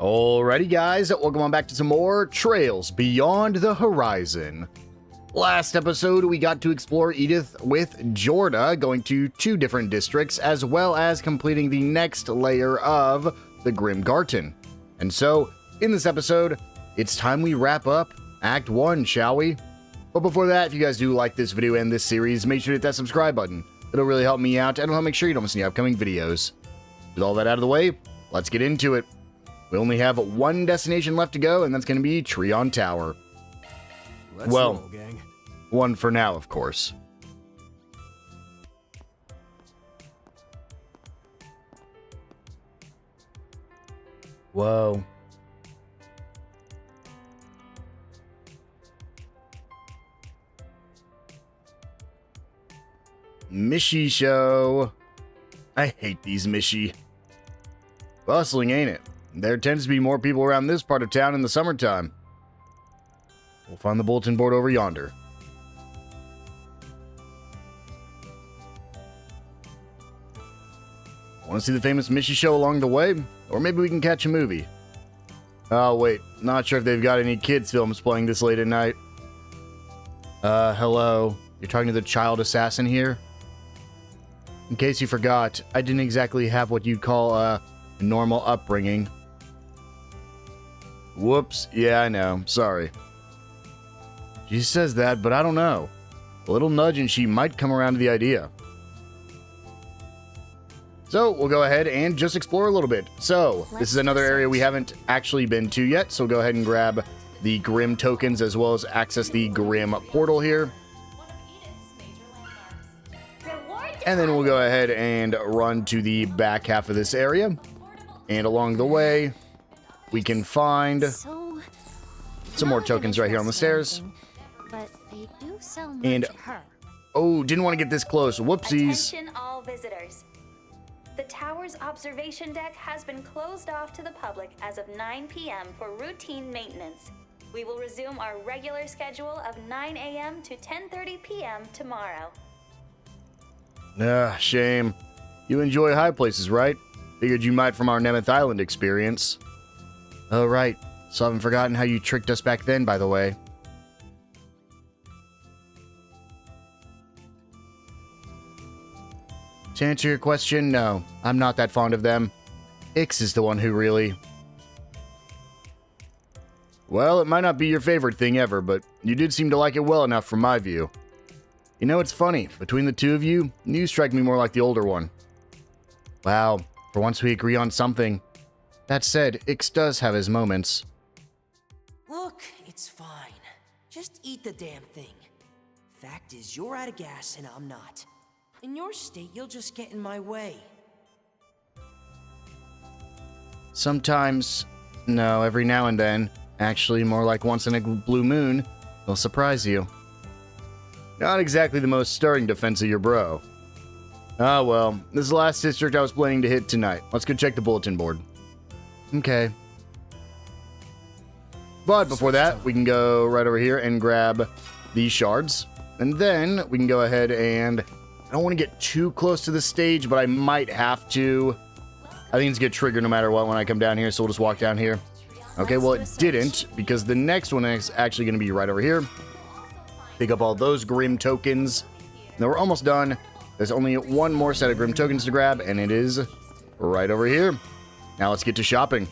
Alrighty guys, welcome on back to some more Trails Beyond the Horizon. Last episode we got to explore Edith with Jorda, going to 2 different districts, as well as completing the next layer of the Grim Garten. And so, in this episode, it's time we wrap up Act 1, shall we? But before that, if you guys do like this video and this series, make sure to hit that subscribe button. It'll really help me out, and it'll help make sure you don't miss any upcoming videos. With all that out of the way, let's get into it. We only have 1 destination left to go, and that's going to be Treon Tower. Let's roll, gang. 1 for now, of course. Whoa. Mishi show. I hate these Mishi. Bustling, ain't it? There tends to be more people around this part of town in the summertime. We'll find the bulletin board over yonder. Want to see the famous Mishi show along the way? Or maybe we can catch a movie. Oh wait, not sure if they've got any kids films playing this late at night. Hello. You're talking to the child assassin here? In case you forgot, I didn't exactly have what you'd call a normal upbringing. Whoops, yeah, I know, sorry. She says that, but I don't know. A little nudge and she might come around to the idea. So, we'll go ahead and just explore a little bit. So, this is another area we haven't actually been to yet, so we'll go ahead and grab the Grim tokens as well as access the Grim portal here. And then we'll go ahead and run to the back half of this area. And along the way, we can find some more tokens right here on the stairs. And, oh, didn't want to get this close. Whoopsies. Attention all visitors. The tower's observation deck has been closed off to the public as of 9 p.m. for routine maintenance. We will resume our regular schedule of 9 a.m. to 10:30 p.m. tomorrow. Ah, shame. You enjoy high places, right? Figured you might from our Nemeth Island experience. Oh, right. So I haven't forgotten how you tricked us back then, by the way. To answer your question, no. I'm not that fond of them. Ix is the one who really... Well, it might not be your favorite thing ever, but you did seem to like it well enough from my view. You know, it's funny. Between the two of you, you strike me more like the older one. Wow. For once we agree on something. That said, Ix does have his moments. Look, it's fine. Just eat the damn thing. Fact is, you're out of gas and I'm not. In your state, you'll just get in my way. Sometimes, no, every now and then, actually more like once in a blue moon, they'll surprise you. Not exactly the most stirring defense of your bro. Ah well, this is the last district I was planning to hit tonight. Let's go check the bulletin board. Okay. But before that, we can go right over here and grab these shards. And then we can go ahead and... I don't want to get too close to the stage, but I might have to. I think it's get triggered no matter what when I come down here, so we'll just walk down here. Okay, well it didn't, because the next one is actually going to be right over here. Pick up all those Grim tokens. Now we're almost done. There's only 1 more set of Grim tokens to grab, and it is right over here. Now let's get to shopping.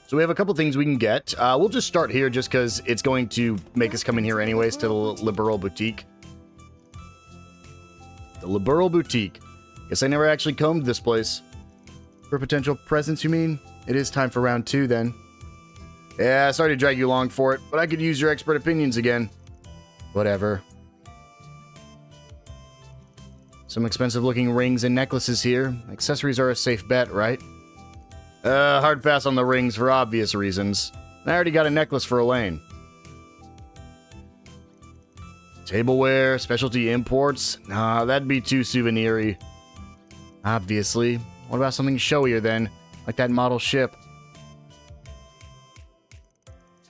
So we have a couple things we can get. We'll just start here just because it's going to make us come in here anyways to the Liberal Boutique. The Liberal Boutique. Guess I never actually combed this place. For potential presents, you mean? It is time for round 2 then. Yeah, sorry to drag you along for it, but I could use your expert opinions again. Whatever. Some expensive looking rings and necklaces here. Accessories are a safe bet, right? Hard pass on the rings for obvious reasons. I already got a necklace for Elaine. Tableware, specialty imports? Nah, that'd be too souvenir-y. Obviously. What about something showier then? Like that model ship?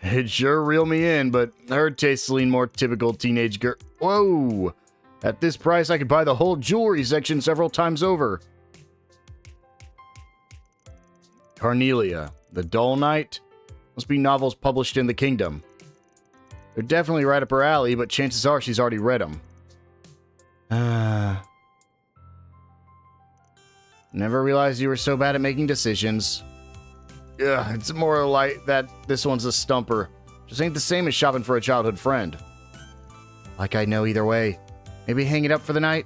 It'd sure reel me in, but her tastes lean more typical teenage girl. Whoa! At this price, I could buy the whole jewelry section several times over. Carnelia, The Dull Knight. Must be novels published in the kingdom. They're definitely right up her alley, but chances are she's already read them. Never realized you were so bad at making decisions. Ugh, it's more like that this one's a stumper. Just ain't the same as shopping for a childhood friend. Like I know either way. Maybe hang it up for the night?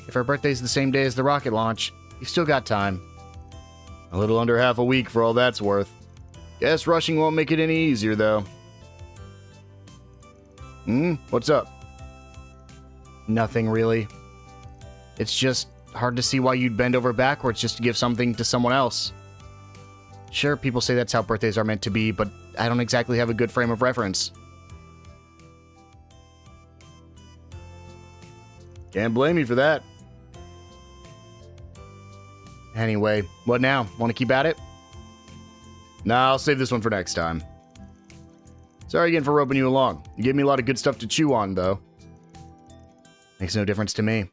If her birthday's the same day as the rocket launch, you've still got time. A little under half a week for all that's worth. Guess rushing won't make it any easier, though. What's up? Nothing, really. It's just hard to see why you'd bend over backwards just to give something to someone else. Sure, people say that's how birthdays are meant to be, but I don't exactly have a good frame of reference. Can't blame you for that. Anyway, what now? Want to keep at it? Nah, I'll save this one for next time. Sorry again for roping you along. You gave me a lot of good stuff to chew on, though. Makes no difference to me.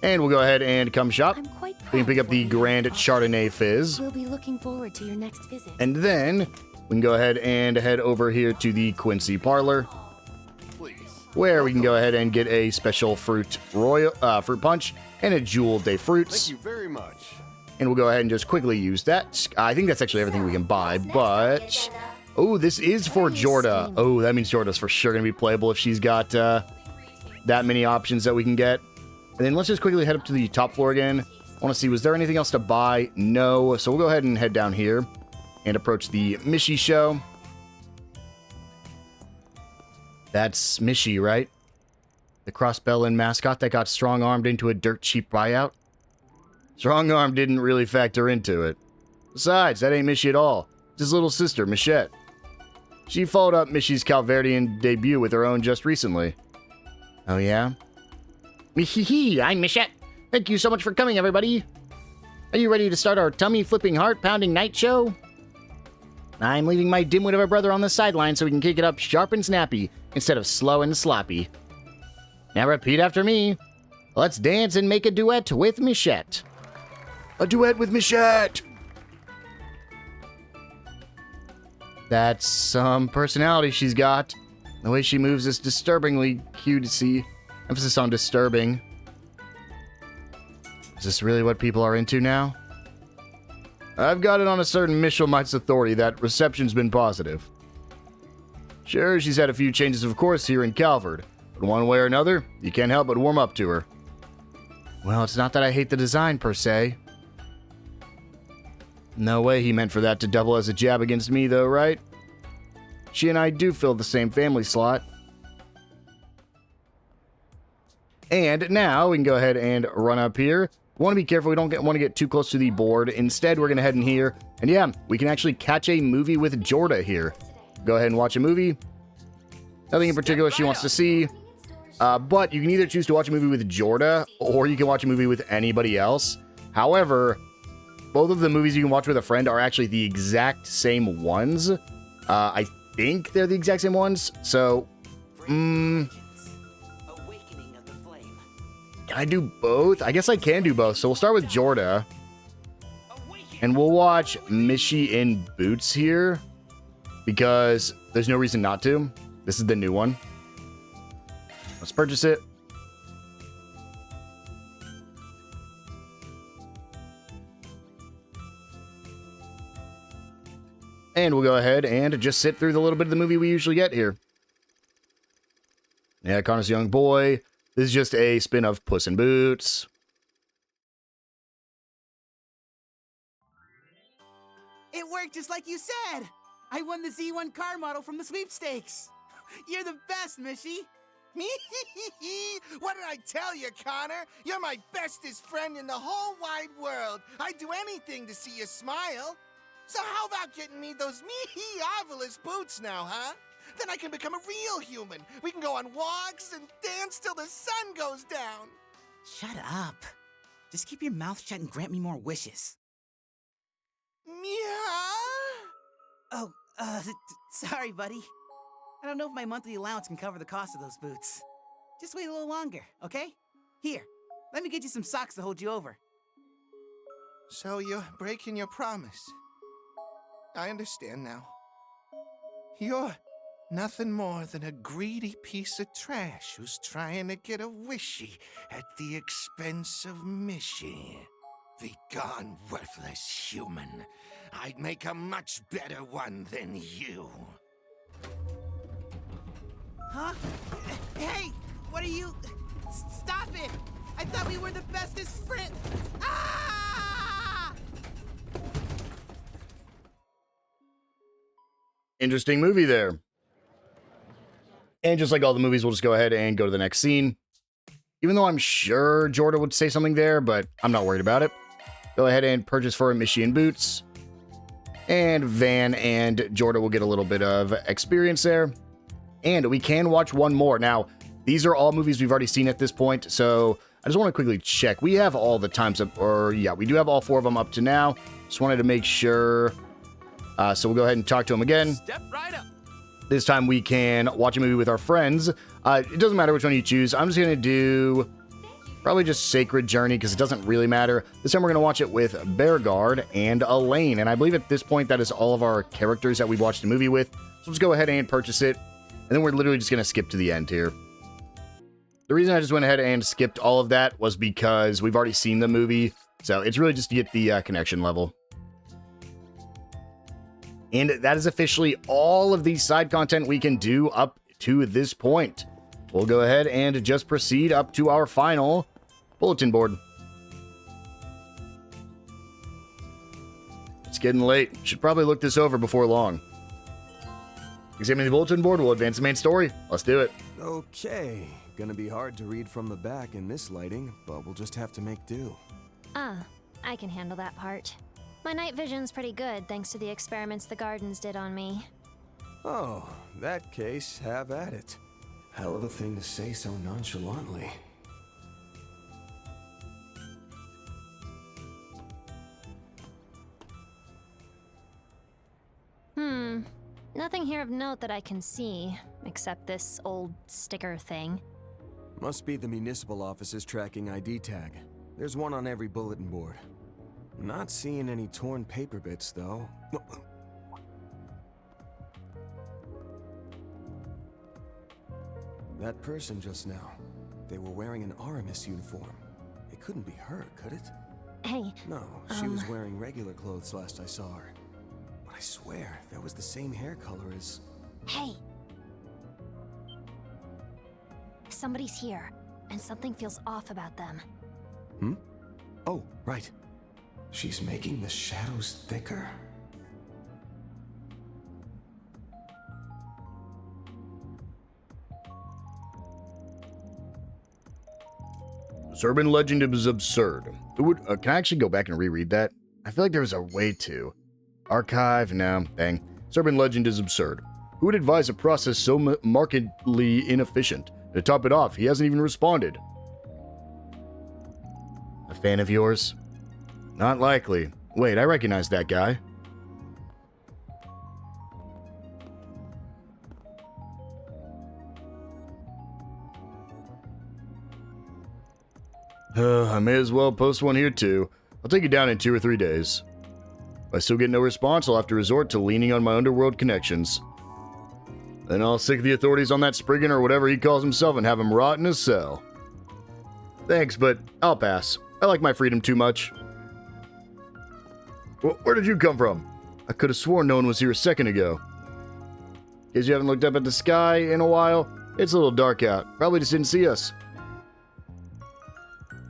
And we'll go ahead and come shop. I'm quite proud We can pick up of the what you Grand did. Chardonnay Fizz. We'll be looking forward to your next visit. And then we can go ahead and head over here to the Quincy Parlor, Please. where we can go ahead and get a special fruit punch and a Jewel de Thank Fruits. you very much. And we'll go ahead and just quickly use that. I think that's actually everything we can buy, but... Oh, this is for Jorda. Oh, that means Jorda's for sure going to be playable if she's got that many options that we can get. And then let's just quickly head up to the top floor again. I want to see, was there anything else to buy? No. So we'll go ahead and head down here and approach the Mishi show. That's Mishi, right? The crossbell-in mascot that got strong-armed into a dirt-cheap buyout? Strong-arm didn't really factor into it. Besides, that ain't Mishi at all. It's his little sister, Michette. She followed up Mishi's Calverdian debut with her own just recently. Oh yeah? Hee, I'm Michette. Thank you so much for coming, everybody. Are you ready to start our tummy-flipping, heart-pounding night show? I'm leaving my dimwit of a brother on the sideline so we can kick it up sharp and snappy instead of slow and sloppy. Now repeat after me. Let's dance and make a duet with Michette. A duet with Michette! That's some personality she's got. The way she moves is disturbingly cute to see. Emphasis on disturbing. Is this really what people are into now? I've got it on a certain Michelmite's authority that reception's been positive. Sure, she's had a few changes of course here in Calvard, but one way or another, you can't help but warm up to her. Well, it's not that I hate the design per se. No way he meant for that to double as a jab against me though, right? She and I do fill the same family slot. And now we can go ahead and run up here. We want to be careful, we don't want to get too close to the board. Instead, we're going to head in here. And yeah, we can actually catch a movie with Jorda here. Go ahead and watch a movie. Nothing in particular she wants to see. But you can either choose to watch a movie with Jorda, or you can watch a movie with anybody else. However, both of the movies you can watch with a friend are actually the exact same ones. I think they're the exact same ones. So, Awakening of the flame. can I do both? I guess I can do both. So we'll start with Jorda. And we'll watch Mishi in Boots here, because there's no reason not to. This is the new one. Let's purchase it. And we'll go ahead and just sit through the little bit of the movie we usually get here. Yeah, Connor's a young boy. This is just a spin of Puss in Boots. It worked just like you said! I won the Z1 car model from the sweepstakes! You're the best, Mishi! What did I tell you, Connor? You're my bestest friend in the whole wide world. I'd do anything to see you smile. So how about getting me those me-he-marvelous boots now, huh? Then I can become a real human. We can go on walks and dance till the sun goes down. Shut up. Just keep your mouth shut and grant me more wishes. Yeah? Oh, sorry, buddy. I don't know if my monthly allowance can cover the cost of those boots. Just wait a little longer, okay? Here, let me get you some socks to hold you over. So you're breaking your promise. I understand now. You're nothing more than a greedy piece of trash who's trying to get a wishy at the expense of Mishy. Begone, worthless human. I'd make a much better one than you. Huh? Hey! What are you... Stop it! I thought we were the bestest friends! Ah! Interesting movie there. And just like all the movies, we'll just go ahead and go to the next scene. Even though I'm sure Jordan would say something there, but I'm not worried about it. Go ahead and purchase for Michigan boots. And Van and Jordan will get a little bit of experience there. And we can watch one more. Now, these are all movies we've already seen at this point, so I just want to quickly check. We have all the times up, or yeah, we do have all 4 of them up to now. Just wanted to make sure. So we'll go ahead and talk to him again. Step right up. This time we can watch a movie with our friends. It doesn't matter which one you choose. I'm just going to do probably just Sacred Journey because it doesn't really matter. This time we're going to watch it with Bearguard and Elaine. And I believe at this point that is all of our characters that we watched the movie with. So let's go ahead and purchase it. And then we're literally just going to skip to the end here. The reason I just went ahead and skipped all of that was because we've already seen the movie. So it's really just to get the connection level. And that is officially all of the side content we can do up to this point. We'll go ahead and just proceed up to our final bulletin board. It's getting late. Should probably look this over before long. Examining the bulletin board, we'll advance the main story. Let's do it. Okay. Gonna be hard to read from the back in this lighting, but we'll just have to make do. I can handle that part. My night vision's pretty good thanks to the experiments the Gardens did on me. Oh, that case, have at it. Hell of a thing to say so nonchalantly. Nothing here of note that I can see, except this old sticker thing. Must be the municipal office's tracking ID tag. There's one on every bulletin board. Not seeing any torn paper bits, though. That person just now. They were wearing an Aramis uniform. It couldn't be her, could it? Hey, No, she was wearing regular clothes last I saw her. But I swear, that was the same hair color as... hey! Somebody's here, and something feels off about them. Oh, right. She's making the shadows thicker. This urban legend is absurd. Can I actually go back and reread that? I feel like there was a way to. Archive? No, dang. This urban legend is absurd. Who would advise a process so markedly inefficient? To top it off, he hasn't even responded. A fan of yours? Not likely. Wait, I recognize that guy. I may as well post one here too. I'll take you down in 2 or 3 days. If I still get no response, I'll have to resort to leaning on my underworld connections. Then I'll sick the authorities on that Spriggan or whatever he calls himself and have him rot in his cell. Thanks, but I'll pass. I like my freedom too much. Where did you come from? I could have sworn no one was here a second ago. In case you haven't looked up at the sky in a while, it's a little dark out. Probably just didn't see us.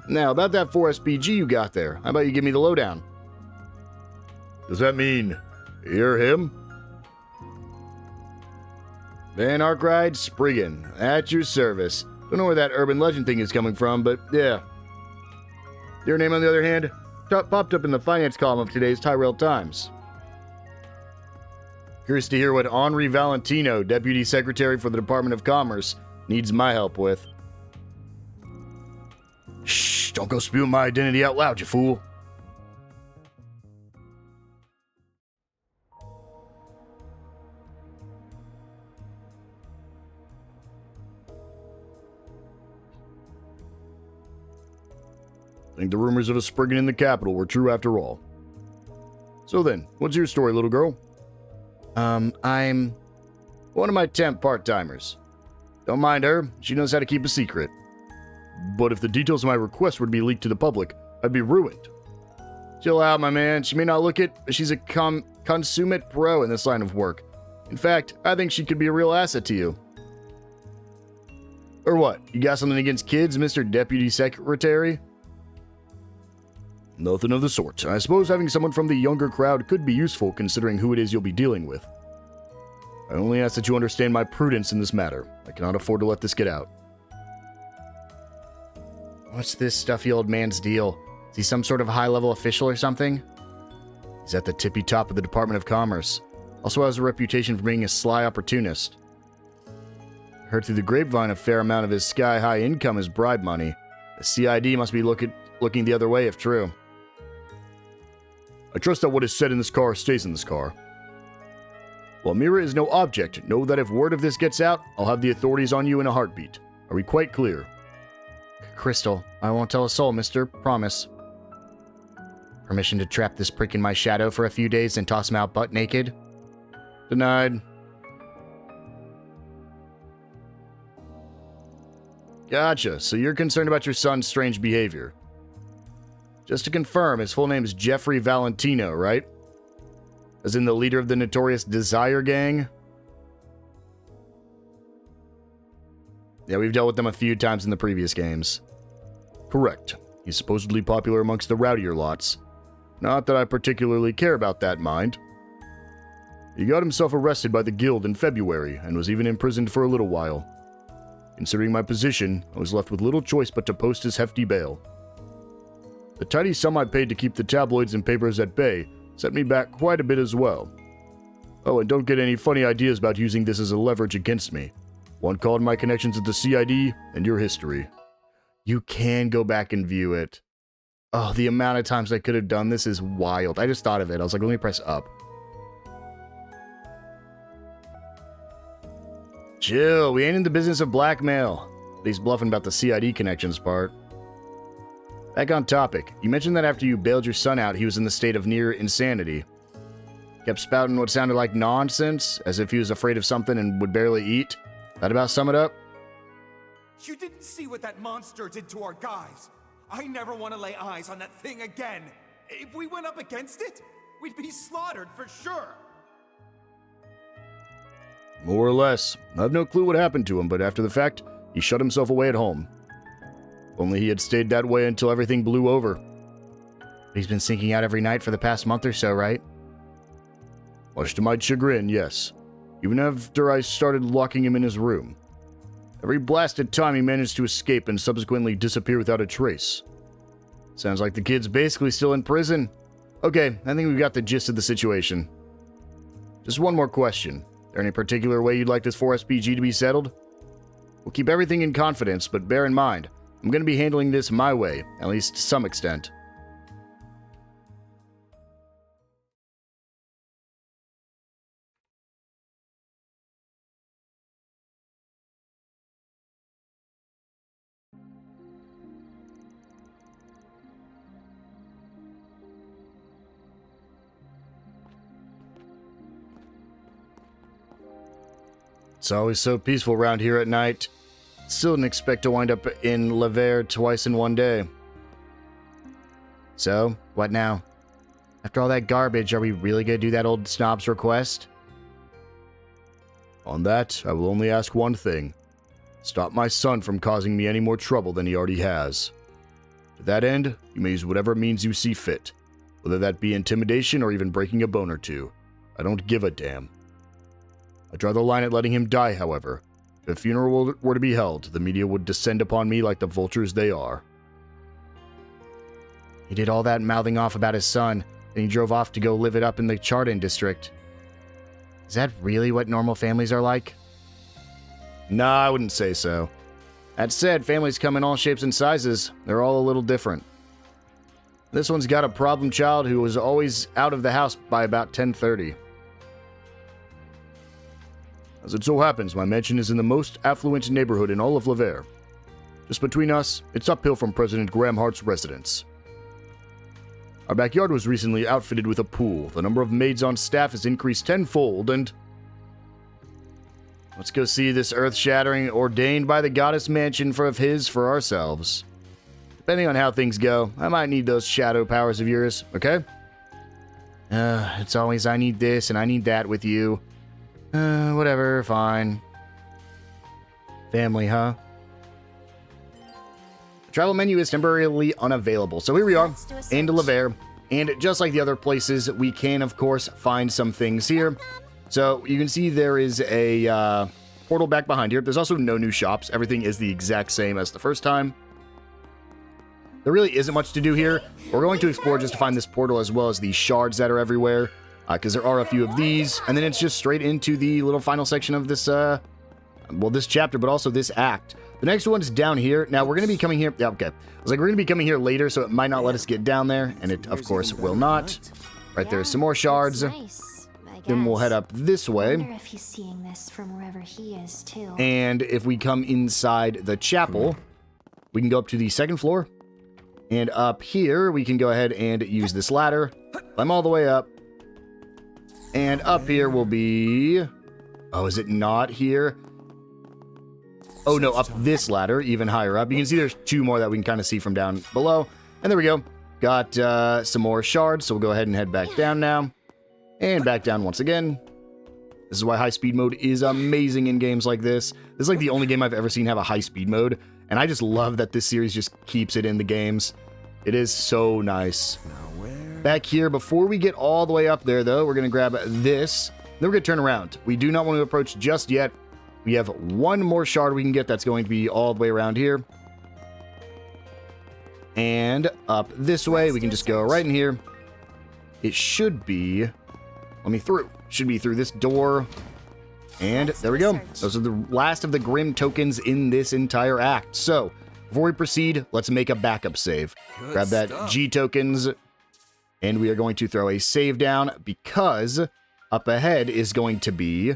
Now, about that 4SPG you got there, how about you give me the lowdown? Does that mean you're him? Van Arkwright Spriggan, at your service. Don't know where that urban legend thing is coming from, but yeah. Your name, on the other hand, popped up in the finance column of today's Tyrell Times. Curious to hear what Henri Valentino, Deputy Secretary for the Department of Commerce, needs my help with. Shh, don't go spewing my identity out loud, you fool. I think the rumors of us sprigging in the capital were true after all. So then, what's your story, little girl? I'm one of my temp part-timers. Don't mind her, she knows how to keep a secret. But if the details of my request were to be leaked to the public, I'd be ruined. Chill out, my man. She may not look it, but she's a consummate pro in this line of work. In fact, I think she could be a real asset to you. Or what? You got something against kids, Mr. Deputy Secretary? Nothing of the sort. I suppose having someone from the younger crowd could be useful considering who it is you'll be dealing with. I only ask that you understand my prudence in this matter. I cannot afford to let this get out. What's this stuffy old man's deal? Is he some sort of high-level official or something? He's at the tippy top of the Department of Commerce. Also has a reputation for being a sly opportunist. I heard through the grapevine a fair amount of his sky-high income is bribe money. The CID must be looking the other way if true. I trust that what is said in this car stays in this car. While Mira is no object, know that if word of this gets out, I'll have the authorities on you in a heartbeat. Are we quite clear? Crystal, I won't tell a soul, mister. Promise. Permission to trap this prick in my shadow for a few days and toss him out butt naked? Denied. Gotcha, so you're concerned about your son's strange behavior. Just to confirm, his full name is Jeffrey Valentino, right? As in the leader of the notorious Desire Gang? Yeah, we've dealt with them a few times in the previous games. Correct. He's supposedly popular amongst the rowdier lots. Not that I particularly care about that, mind. He got himself arrested by the guild in February and was even imprisoned for a little while. Considering my position, I was left with little choice but to post his hefty bail. The tidy sum I paid to keep the tabloids and papers at bay set me back quite a bit as well. Oh, and don't get any funny ideas about using this as a leverage against me. One called my connections at the CID and your history. You can go back and view it. Oh, the amount of times I could have done this is wild. I just thought of it. I was like, let me press up. Chill, we ain't in the business of blackmail. At least bluffing about the CID connections part. Back on topic, you mentioned that after you bailed your son out, he was in the state of near insanity. Kept spouting what sounded like nonsense, as if he was afraid of something and would barely eat. That about sum it up? You didn't see what that monster did to our guys. I never want to lay eyes on that thing again. If we went up against it, we'd be slaughtered for sure. More or less. I have no clue what happened to him, but after the fact, he shut himself away at home. Only he had stayed that way until everything blew over. He's been sinking out every night for the past month or so, right? Much to my chagrin, yes. Even after I started locking him in his room. Every blasted time he managed to escape and subsequently disappear without a trace. Sounds like the kid's basically still in prison. Okay, I think we've got the gist of the situation. Just one more question. Is there any particular way you'd like this 4SPG to be settled? We'll keep everything in confidence, but bear in mind, I'm going to be handling this my way, at least to some extent. It's always so peaceful around here at night. Still didn't expect to wind up in Lever twice in one day. So, what now? After all that garbage, are we really gonna do that old snob's request? On that, I will only ask one thing. Stop my son from causing me any more trouble than he already has. To that end, you may use whatever means you see fit. Whether that be intimidation or even breaking a bone or two. I don't give a damn. I draw the line at letting him die, however. If a funeral were to be held, the media would descend upon me like the vultures they are. He did all that mouthing off about his son, then he drove off to go live it up in the Chardon district. Is that really what normal families are like? Nah, I wouldn't say so. That said, families come in all shapes and sizes. They're all a little different. This one's got a problem child who was always out of the house by about 10:30. As it so happens, my mansion is in the most affluent neighborhood in all of Lever. Just between us, it's uphill from President Graham Hart's residence. Our backyard was recently outfitted with a pool. The number of maids on staff has increased tenfold, and... let's go see this earth-shattering, ordained by the goddess mansion for ourselves. Depending on how things go, I might need those shadow powers of yours, okay? It's always I need this and I need that with you. Whatever, fine. Family, huh? The travel menu is temporarily unavailable. So here we are, in Lavaire. And just like the other places, we can, of course, find some things here. So you can see there is a portal back behind here. There's also no new shops. Everything is the exact same as the first time. There really isn't much to do here. We're going to explore just to find this portal as well as the shards that are everywhere, because there are a few of these, and then it's just straight into the little final section of this, well, this chapter, but also this act. The next one's down here. Now, we're going to be coming here. Yeah, okay. I was like, we're going to be coming here later, so it might not let us get down there, and it, of course, will not. Right there's some more shards. Nice, Then we'll head up this way. I wonder if he's seeing this from wherever he is, too. And if we come inside the chapel, we can go up to the second floor. And up here, we can go ahead and use this ladder. Climb all the way up. And up here will be... oh, is it not here? Oh, no, up this ladder, even higher up. You can see there's two more that we can kind of see from down below. And there we go. Got some more shards, so we'll go ahead and head back down now. And back down once again. This is why high-speed mode is amazing in games like this. This is like the only game I've ever seen have a high-speed mode. And I just love that this series just keeps it in the games. It is so nice. Back here, before we get all the way up there, though, we're going to grab this. Then we're going to turn around. We do not want to approach just yet. We have one more shard we can get that's going to be all the way around here. And up this way, we can just go right in here. It should be... let me through. Should be through this door. And there we go. Those are the last of the Grim tokens in this entire act. So, before we proceed, let's make a backup save. Grab that G tokens, and we are going to throw a save down because up ahead is going to be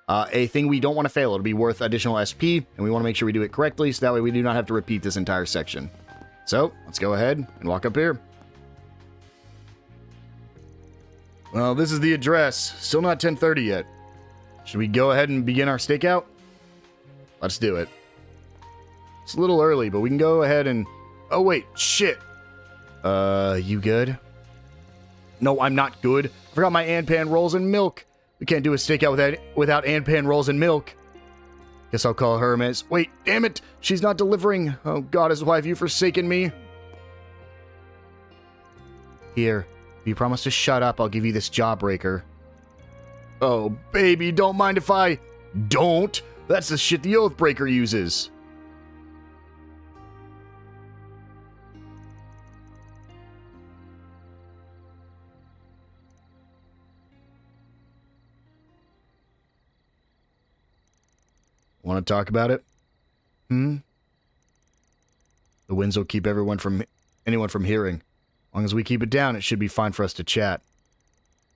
a thing we don't want to fail. It'll be worth additional SP, and we want to make sure we do it correctly so that way we do not have to repeat this entire section. So, let's go ahead and walk up here. Well, this is the address. Still not 10:30 yet. Should we go ahead and begin our stakeout? Let's do it. It's a little early, but we can go ahead and... oh, wait. Shit. You good? No, I'm not good. I forgot my Anpan rolls and milk. We can't do a stakeout without Anpan rolls and milk. Guess I'll call her Hermes. Wait, damn it. She's not delivering. Oh, goddess, why have you forsaken me? Here. If you promise to shut up, I'll give you this jawbreaker. Oh, baby, don't mind if I... don't? That's the shit the Oathbreaker uses. Want to talk about it? The winds will keep anyone from hearing. As long as we keep it down, it should be fine for us to chat.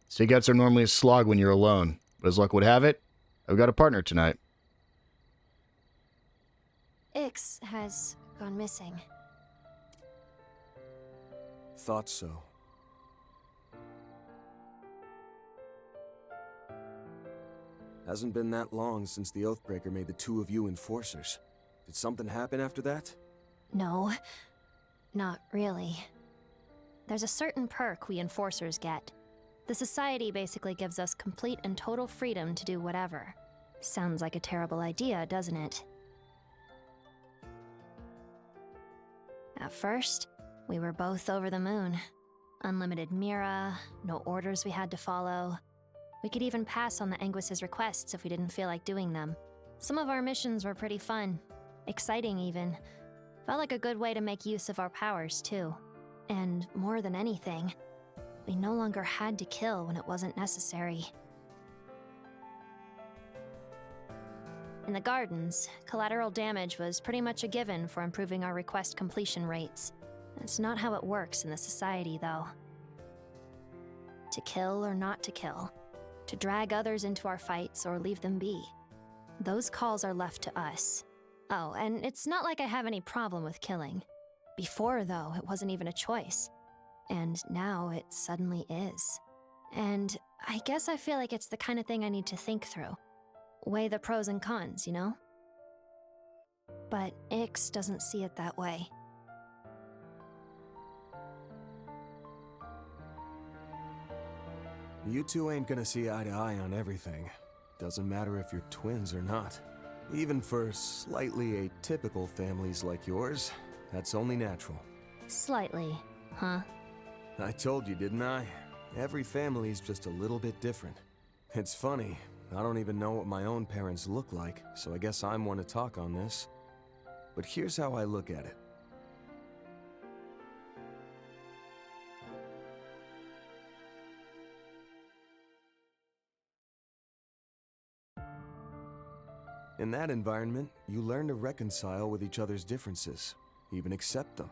Stakeouts are normally a slog when you're alone, but as luck would have it, I've got a partner tonight. Ix has gone missing. Thought so. Hasn't been that long since the Oathbreaker made the two of you enforcers. Did something happen after that? No, not really. There's a certain perk we enforcers get. The society basically gives us complete and total freedom to do whatever. Sounds like a terrible idea, doesn't it? At first, we were both over the moon. Unlimited Mira, no orders we had to follow. We could even pass on the Anguis's requests if we didn't feel like doing them. Some of our missions were pretty fun. Exciting, even. Felt like a good way to make use of our powers, too. And more than anything, we no longer had to kill when it wasn't necessary. In the gardens, collateral damage was pretty much a given for improving our request completion rates. That's not how it works in the society, though. To kill or not to kill. To drag others into our fights or leave them be. Those calls are left to us. Oh, and it's not like I have any problem with killing. Before, though, it wasn't even a choice. And now it suddenly is. And I guess I feel like it's the kind of thing I need to think through. Weigh the pros and cons, you know? But Ix doesn't see it that way. You two ain't gonna see eye to eye on everything. Doesn't matter if you're twins or not. Even for slightly atypical families like yours, that's only natural. Slightly, huh? I told you, didn't I? Every family's just a little bit different. It's funny, I don't even know what my own parents look like, so I guess I'm one to talk on this. But here's how I look at it. In that environment, you learn to reconcile with each other's differences, even accept them,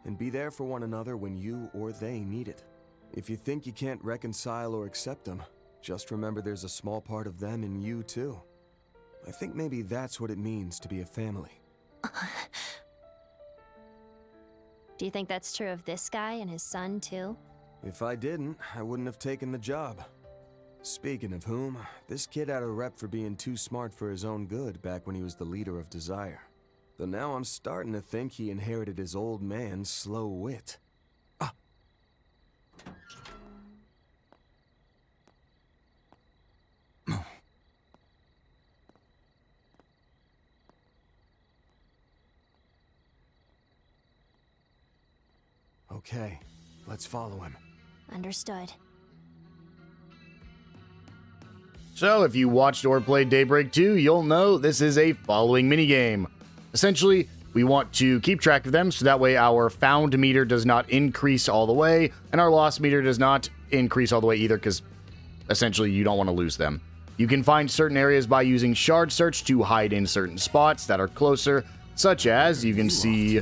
and be there for one another when you or they need it. If you think you can't reconcile or accept them, just remember there's a small part of them in you too. I think maybe that's what it means to be a family. Do you think that's true of this guy and his son, too? If I didn't, I wouldn't have taken the job. Speaking of whom, this kid had a rep for being too smart for his own good back when he was the leader of Desire. Though now I'm starting to think he inherited his old man's slow wit. Ah! Okay, let's follow him. Understood. So, if you watched or played Daybreak 2, you'll know this is a following minigame. Essentially, we want to keep track of them so that way our found meter does not increase all the way, and our lost meter does not increase all the way either, because essentially you don't want to lose them. You can find certain areas by using shard search to hide in certain spots that are closer, such as you can see...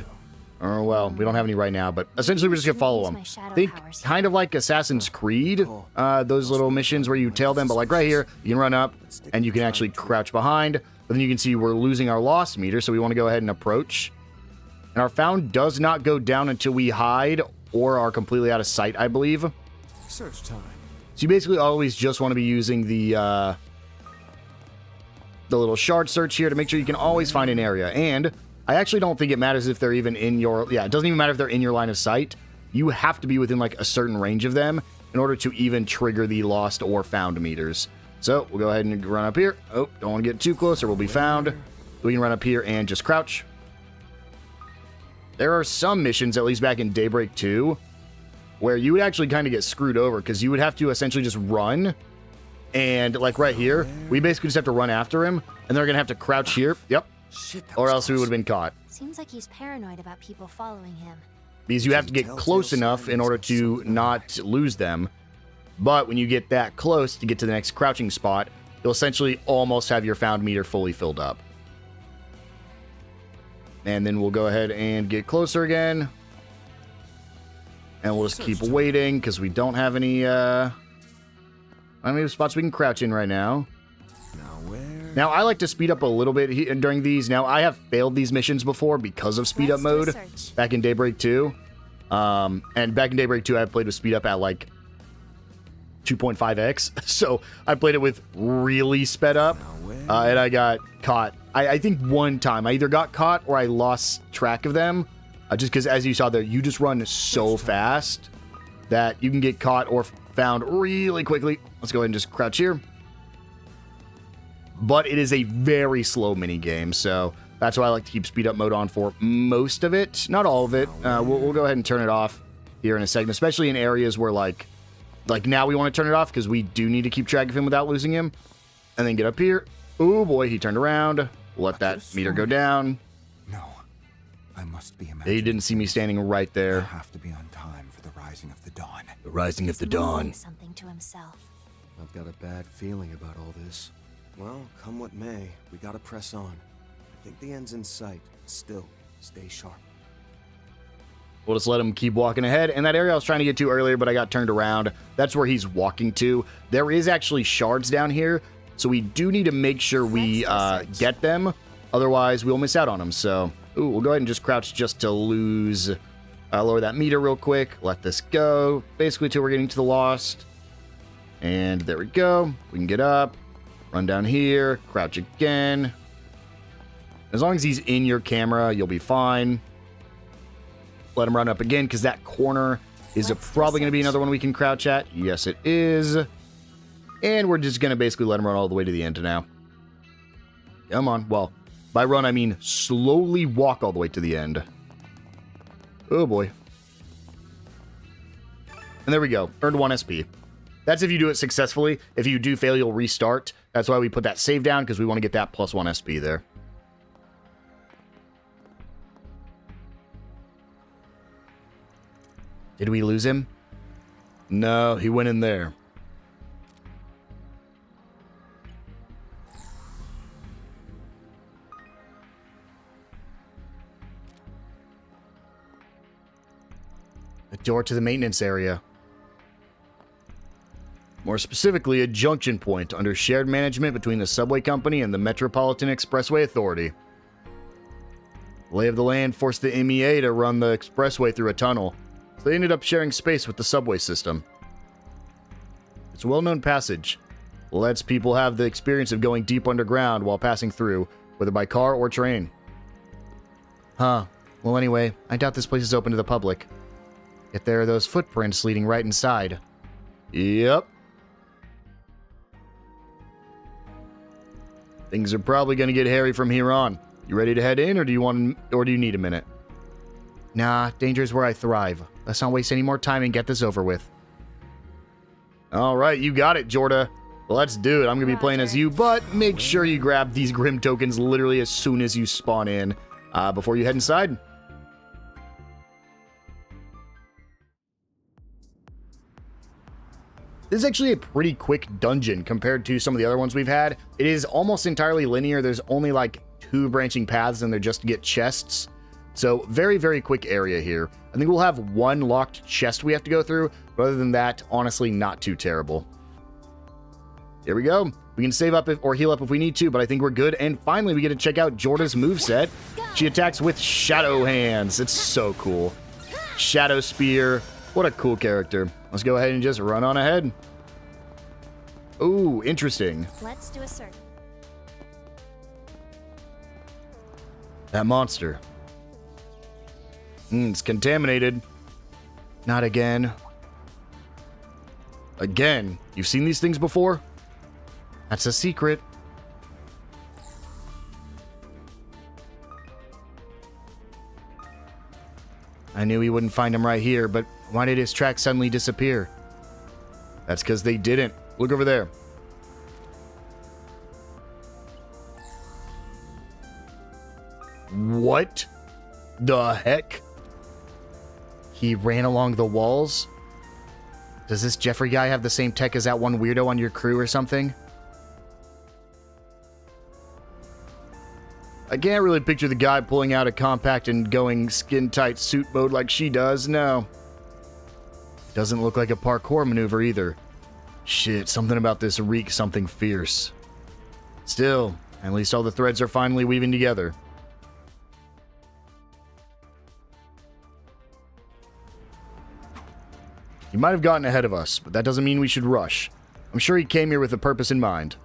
Oh, well, we don't have any right now, but essentially we're just gonna follow them. Think kind of like Assassin's Creed, those little missions where you tail them, but like right here, you can run up and you can actually crouch behind, but then you can see we're losing our loss meter, so we want to go ahead and approach. And our found does not go down until we hide or are completely out of sight, I believe. Search time. So you basically always just want to be using the little shard search here to make sure you can always find an area. And I actually don't think it matters if they're even in your... Yeah, it doesn't even matter if they're in your line of sight. You have to be within, like, a certain range of them in order to even trigger the lost or found meters. So, we'll go ahead and run up here. Oh, don't want to get too close or we'll be found. We can run up here and just crouch. There are some missions, at least back in Daybreak 2, where you would actually kind of get screwed over because you would have to essentially just run. And, like, right here, we basically just have to run after him. And they're going to have to crouch here. Yep. Shit, Or else we would have been caught. Seems like he's paranoid about people following him. Because you have to get close enough in order to not lose them. But when you get that close to get to the next crouching spot, you'll essentially almost have your found meter fully filled up. And then we'll go ahead and get closer again. And we'll just keep waiting because we don't have any spots we can crouch in right now. Now, I like to speed up a little bit during these. Now, I have failed these missions before because of speed up mode back in Daybreak 2. And back in Daybreak 2, I played with speed up at like 2.5x. So I played it with really sped up. And I got caught. I think one time I either got caught or I lost track of them. Just because, as you saw there, you just run so fast that you can get caught or found really quickly. Let's go ahead and just crouch here. But it is a very slow mini game, so that's why I like to keep speed up mode on for most of it. Not all of it. We'll go ahead and turn it off here in a second, especially in areas where like now we want to turn it off because we do need to keep track of him without losing him. And then get up here. Oh boy, he turned around. We'll let that meter go down. No, I must be They didn't see me standing right there. I have to be on time for the rising of the dawn. The rising of the dawn. Something to himself. I've got a bad feeling about all this. Well, come what may, we gotta press on. I think the end's in sight. Still, stay sharp. We'll just let him keep walking ahead. And that area I was trying to get to earlier, but I got turned around. That's where he's walking to. There is actually shards down here, so we do need to make sure we get them. Otherwise, we'll miss out on them. So, ooh, we'll go ahead and just crouch just to lose. Lower that meter real quick. Let this go. Basically, till we're getting to the Lost. And there we go. We can get up. Run down here. Crouch again. As long as he's in your camera, you'll be fine. Let him run up again, because that corner is probably going to be another one we can crouch at. Yes, it is. And we're just going to basically let him run all the way to the end now. Come on. Well, by run, I mean slowly walk all the way to the end. Oh, boy. And there we go. Earned 1 SP. That's if you do it successfully. If you do fail, you'll restart. That's why we put that save down, because we want to get that plus 1 SP there. Did we lose him? No, he went in there. A door to the maintenance area. More specifically, a junction point under shared management between the subway company and the Metropolitan Expressway Authority. The lay of the land forced the MEA to run the expressway through a tunnel, so they ended up sharing space with the subway system. It's a well-known passage. It lets people have the experience of going deep underground while passing through, whether by car or train. Huh. Well, anyway, I doubt this place is open to the public. Yet there are those footprints leading right inside. Yep. Things are probably going to get hairy from here on. You ready to head in, or do you need a minute? Nah, danger is where I thrive. Let's not waste any more time and get this over with. All right, you got it, Jorda. Let's do it. I'm going to be playing as you, but make sure you grab these Grim tokens literally as soon as you spawn in, before you head inside. This is actually a pretty quick dungeon compared to some of the other ones we've had. It is almost entirely linear. There's only like 2 branching paths, and they're just to get chests. So very, very quick area here. I think we'll have 1 locked chest we have to go through, but other than that, honestly, not too terrible. Here we go. We can save up or heal up if we need to, but I think we're good. And finally, we get to check out Jorda's moveset. She attacks with Shadow Hands. It's so cool. Shadow Spear. What a cool character. Let's go ahead and just run on ahead. Ooh, interesting. Let's do a search. That monster. It's contaminated. Not again. Again? You've seen these things before? That's a secret. I knew he wouldn't find him right here, but why did his tracks suddenly disappear? That's because they didn't. Look over there. What the heck? He ran along the walls? Does this Jeffrey guy have the same tech as that one weirdo on your crew or something? I can't really picture the guy pulling out a compact and going skin-tight suit mode like she does, no. Doesn't look like a parkour maneuver either. Shit, something about this reeks something fierce. Still, at least all the threads are finally weaving together. He might have gotten ahead of us, but that doesn't mean we should rush. I'm sure he came here with a purpose in mind.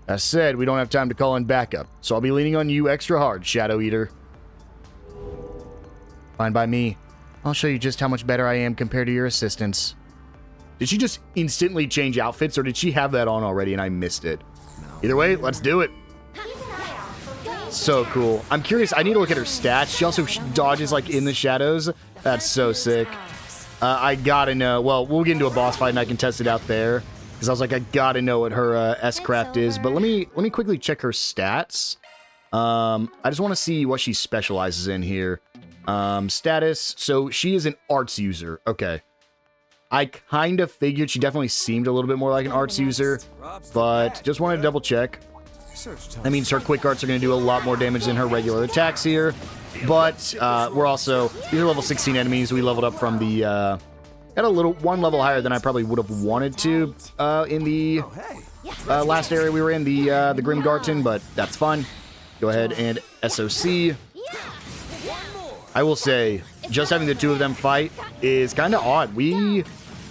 As said, we don't have time to call in backup, so I'll be leaning on you extra hard, Shadow Eater. Fine by me. I'll show you just how much better I am compared to your assistants. Did she just instantly change outfits, or did she have that on already and I missed it? Either way, let's do it. So cool. I'm curious, I need to look at her stats. She also dodges like in the shadows. That's so sick. I gotta know. Well, we'll get into a boss fight and I can test it out there. Because I was like, I gotta know what her S-craft is. But let me quickly check her stats. I just want to see what she specializes in here. Status. So she is an arts user. Okay. I kind of figured she definitely seemed a little bit more like an arts user. But just wanted to double check. That means her quick arts are going to do a lot more damage than her regular attacks here. But we're also, these are level 16 enemies. We leveled up from the, got a little, 1 level higher than I probably would have wanted to in the last area we were in, the Grim Garten, but that's fine. go ahead and SOC. I will say, just having the two of them fight is kind of odd.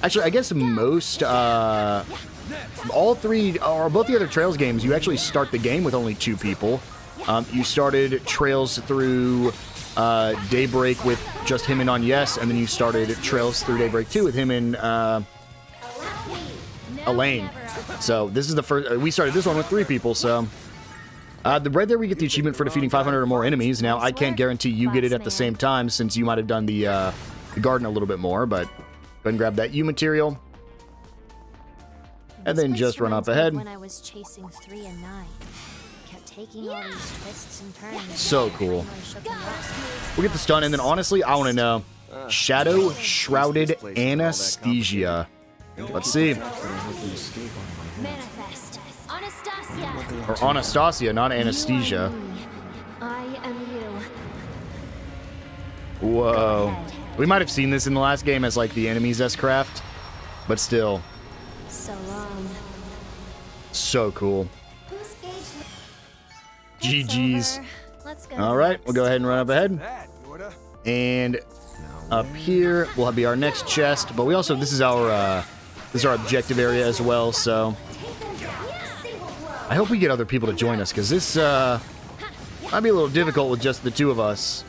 Actually, I guess most, all three, or both the other Trails games, you actually start the game with only two people. You started Trails through Daybreak with just him and Agnes, and then you started Trails through Daybreak 2 with him and Elaine. So this is the first, we started this one with three people, so. Right there we get the achievement for defeating 500 or more enemies. Now, I can't guarantee you get it at the same time since you might have done the garden a little bit more, but go ahead and grab that U material. And then just run up ahead. When I was chasing 3 and 9. Kept taking all these twists and turns. So cool. We'll get the stun, and then honestly, I want to know. Shadow Shrouded Anesthesia. Let's see. Manifest. Anastasia. Or Anastasia, not anesthesia. I am you. Whoa. We might have seen this in the last game as like the enemy's S-Craft, but still. So long. So cool. GG's. Let's go. All right, we'll go ahead and run up ahead. That, Yorda. And up here will be our next chest, but we also, this is our objective area as well, so I hope we get other people to join us, because this might be a little difficult with just the two of us.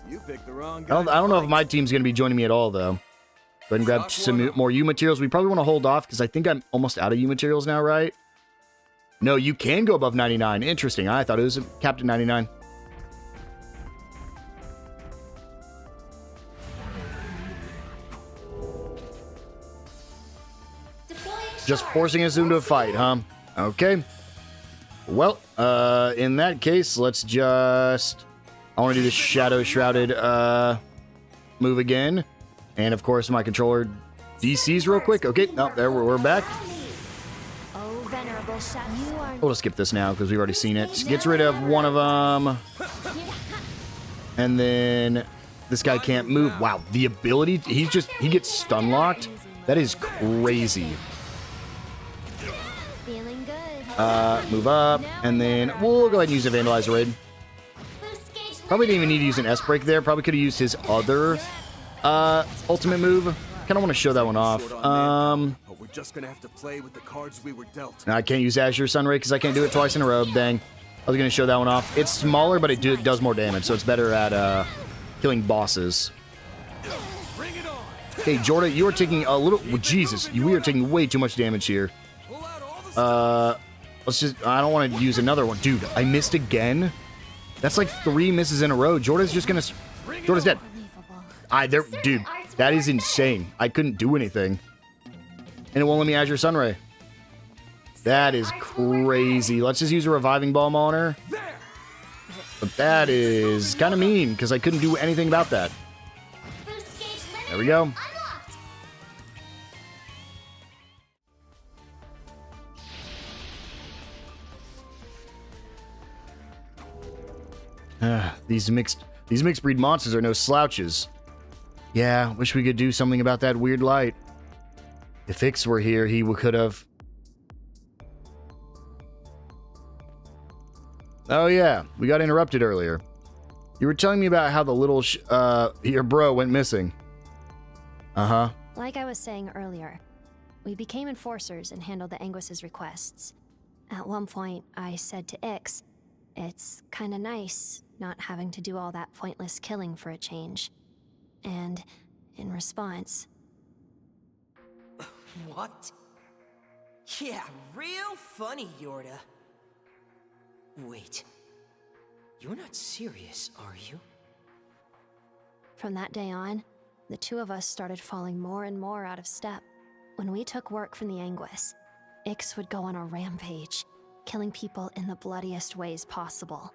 You picked the wrong I guy. don't know if my team's going to be joining me at all, though. Go ahead and grab some more U materials. We probably want to hold off, because I think I'm almost out of U materials now, right? No, you can go above 99. Interesting. I thought it was capped at 99. Just forcing us into a fight, huh? Okay. Well, in that case, let's just... I want to do the Shadow Shrouded move again. And, of course, my controller DCs real quick. Okay, no, there, we're back. Oh, venerable shadow. You are We'll just skip this now because we've already seen it. Gets rid of one of them. And then this guy can't move. Wow, the ability... He gets stun locked. That is crazy. feeling good. Move up, and then we'll go ahead and use a Vandalizer Raid. Probably didn't even need to use an S-Break there. Probably could have used his other ultimate move. Kind of want to show that one off. But we're just gonna have to play with the cards we were dealt. I can't use Azure Sunray because I can't do it twice in a row. Dang. I was going to show that one off. It's smaller, but it does more damage, so it's better at killing bosses. Okay, Jordan, you are taking a little... Well, Jesus, we are taking way too much damage here. Let's just... I don't want to use another one. Dude, I missed again? That's like 3 misses in a row. Jordan's just going to... Jordan's dead. Dude, that is insane. I couldn't do anything. And it won't let me Azure Sunray. That is crazy. Let's just use a Reviving Balm on her. But that is kind of mean, because I couldn't do anything about that. There we go. These mixed breed monsters are no slouches. Yeah, wish we could do something about that weird light. If Ix were here, he could have... Oh yeah, we got interrupted earlier. You were telling me about how the little your bro went missing. Uh-huh. Like I was saying earlier, we became enforcers and handled the Anguis's requests. At one point, I said to Ix, it's kinda nice not having to do all that pointless killing for a change. And in response... What? Yeah, real funny, Yorda. Wait. You're not serious, are you? From that day on, the two of us started falling more and more out of step. When we took work from the Anguis, Ix would go on a rampage, killing people in the bloodiest ways possible.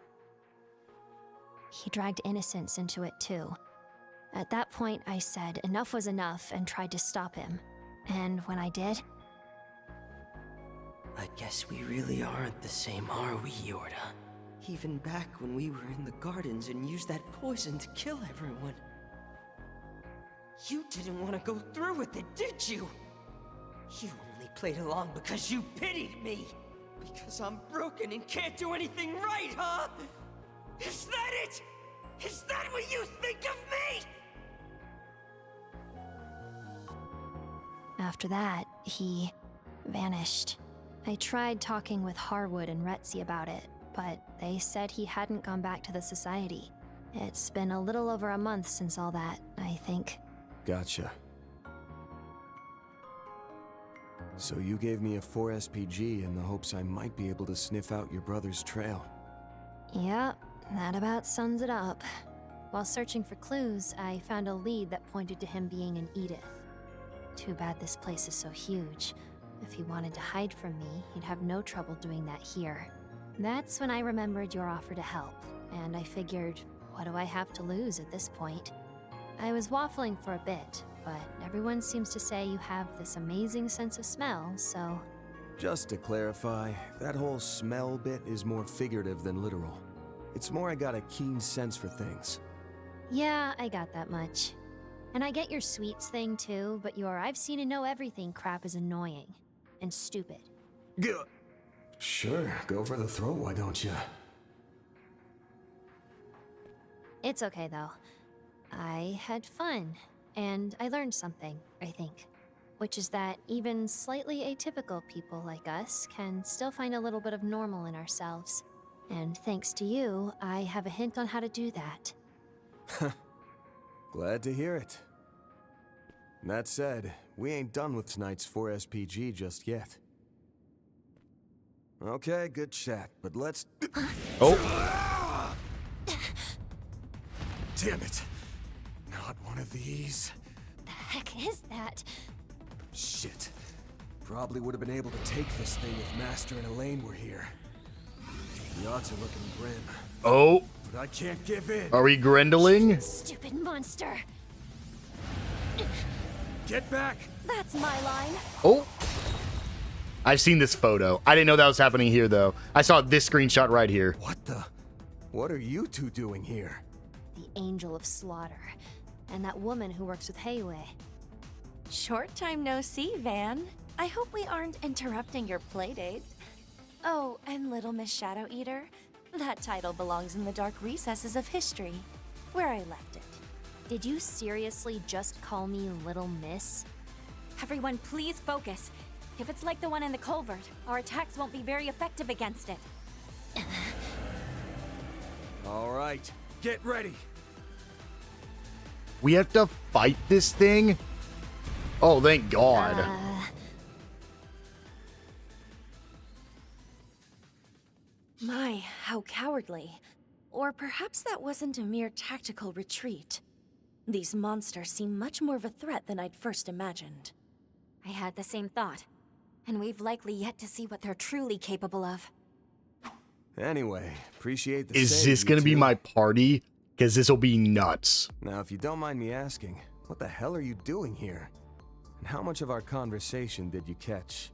He dragged innocents into it too. At that point, I said enough was enough and tried to stop him. And when I did... I guess we really aren't the same, are we, Yorda? Even back when we were in the gardens and used that poison to kill everyone. You didn't want to go through with it, did you? You only played along because you pitied me. Because I'm broken and can't do anything right, huh? Is that it? Is that what you think of me? After that, he vanished. I tried talking with Harwood and Retzi about it, but they said he hadn't gone back to the Society. It's been a little over a month since all that, I think. Gotcha. So you gave me a 4 SPG in the hopes I might be able to sniff out your brother's trail. Yep, that about sums it up. While searching for clues, I found a lead that pointed to him being in Edith. Too bad this place is so huge. If he wanted to hide from me, he'd have no trouble doing that here. That's when I remembered your offer to help, and I figured, what do I have to lose at this point? I was waffling for a bit, but everyone seems to say you have this amazing sense of smell, so... Just to clarify, that whole smell bit is more figurative than literal. It's more I got a keen sense for things. Yeah, I got that much. And I get your sweets thing too, but your I've seen and know everything crap is annoying. And stupid. Gah. Sure, go for the throat, why don't you? It's okay though. I had fun, and I learned something, I think. Which is that even slightly atypical people like us can still find a little bit of normal in ourselves. And thanks to you, I have a hint on how to do that. Glad to hear it. That said, we ain't done with tonight's 4 SPG just yet. Okay, good chat, but let's... Oh. Damn it! Not one of these. The heck is that? Shit. Probably would have been able to take this thing if Master and Elaine were here. The odds are looking grim. Oh. But I can't give in. Are we Grendeling? Stupid monster. Get back! That's my line. Oh. I've seen this photo. I didn't know that was happening here, though. I saw this screenshot right here. What the? What are you two doing here? The Angel of Slaughter. And that woman who works with Heiwei. Short time no see, Van. I hope we aren't interrupting your playdate. Oh, and Little Miss Shadow Eater. That title belongs in the dark recesses of history, where I left it. Did you seriously just call me Little Miss? Everyone, please focus. If it's like the one in the culvert, our attacks won't be very effective against it. All right, get ready. We have to fight this thing? Oh, thank God. My, how cowardly. Or perhaps that wasn't a mere tactical retreat. These monsters seem much more of a threat than I'd first imagined. I had the same thought, and we've likely yet to see what they're truly capable of. Anyway, appreciate the Is save, this you gonna be two. my party? Because this will be nuts. Now, if you don't mind me asking, what the hell are you doing here? And how much of our conversation did you catch?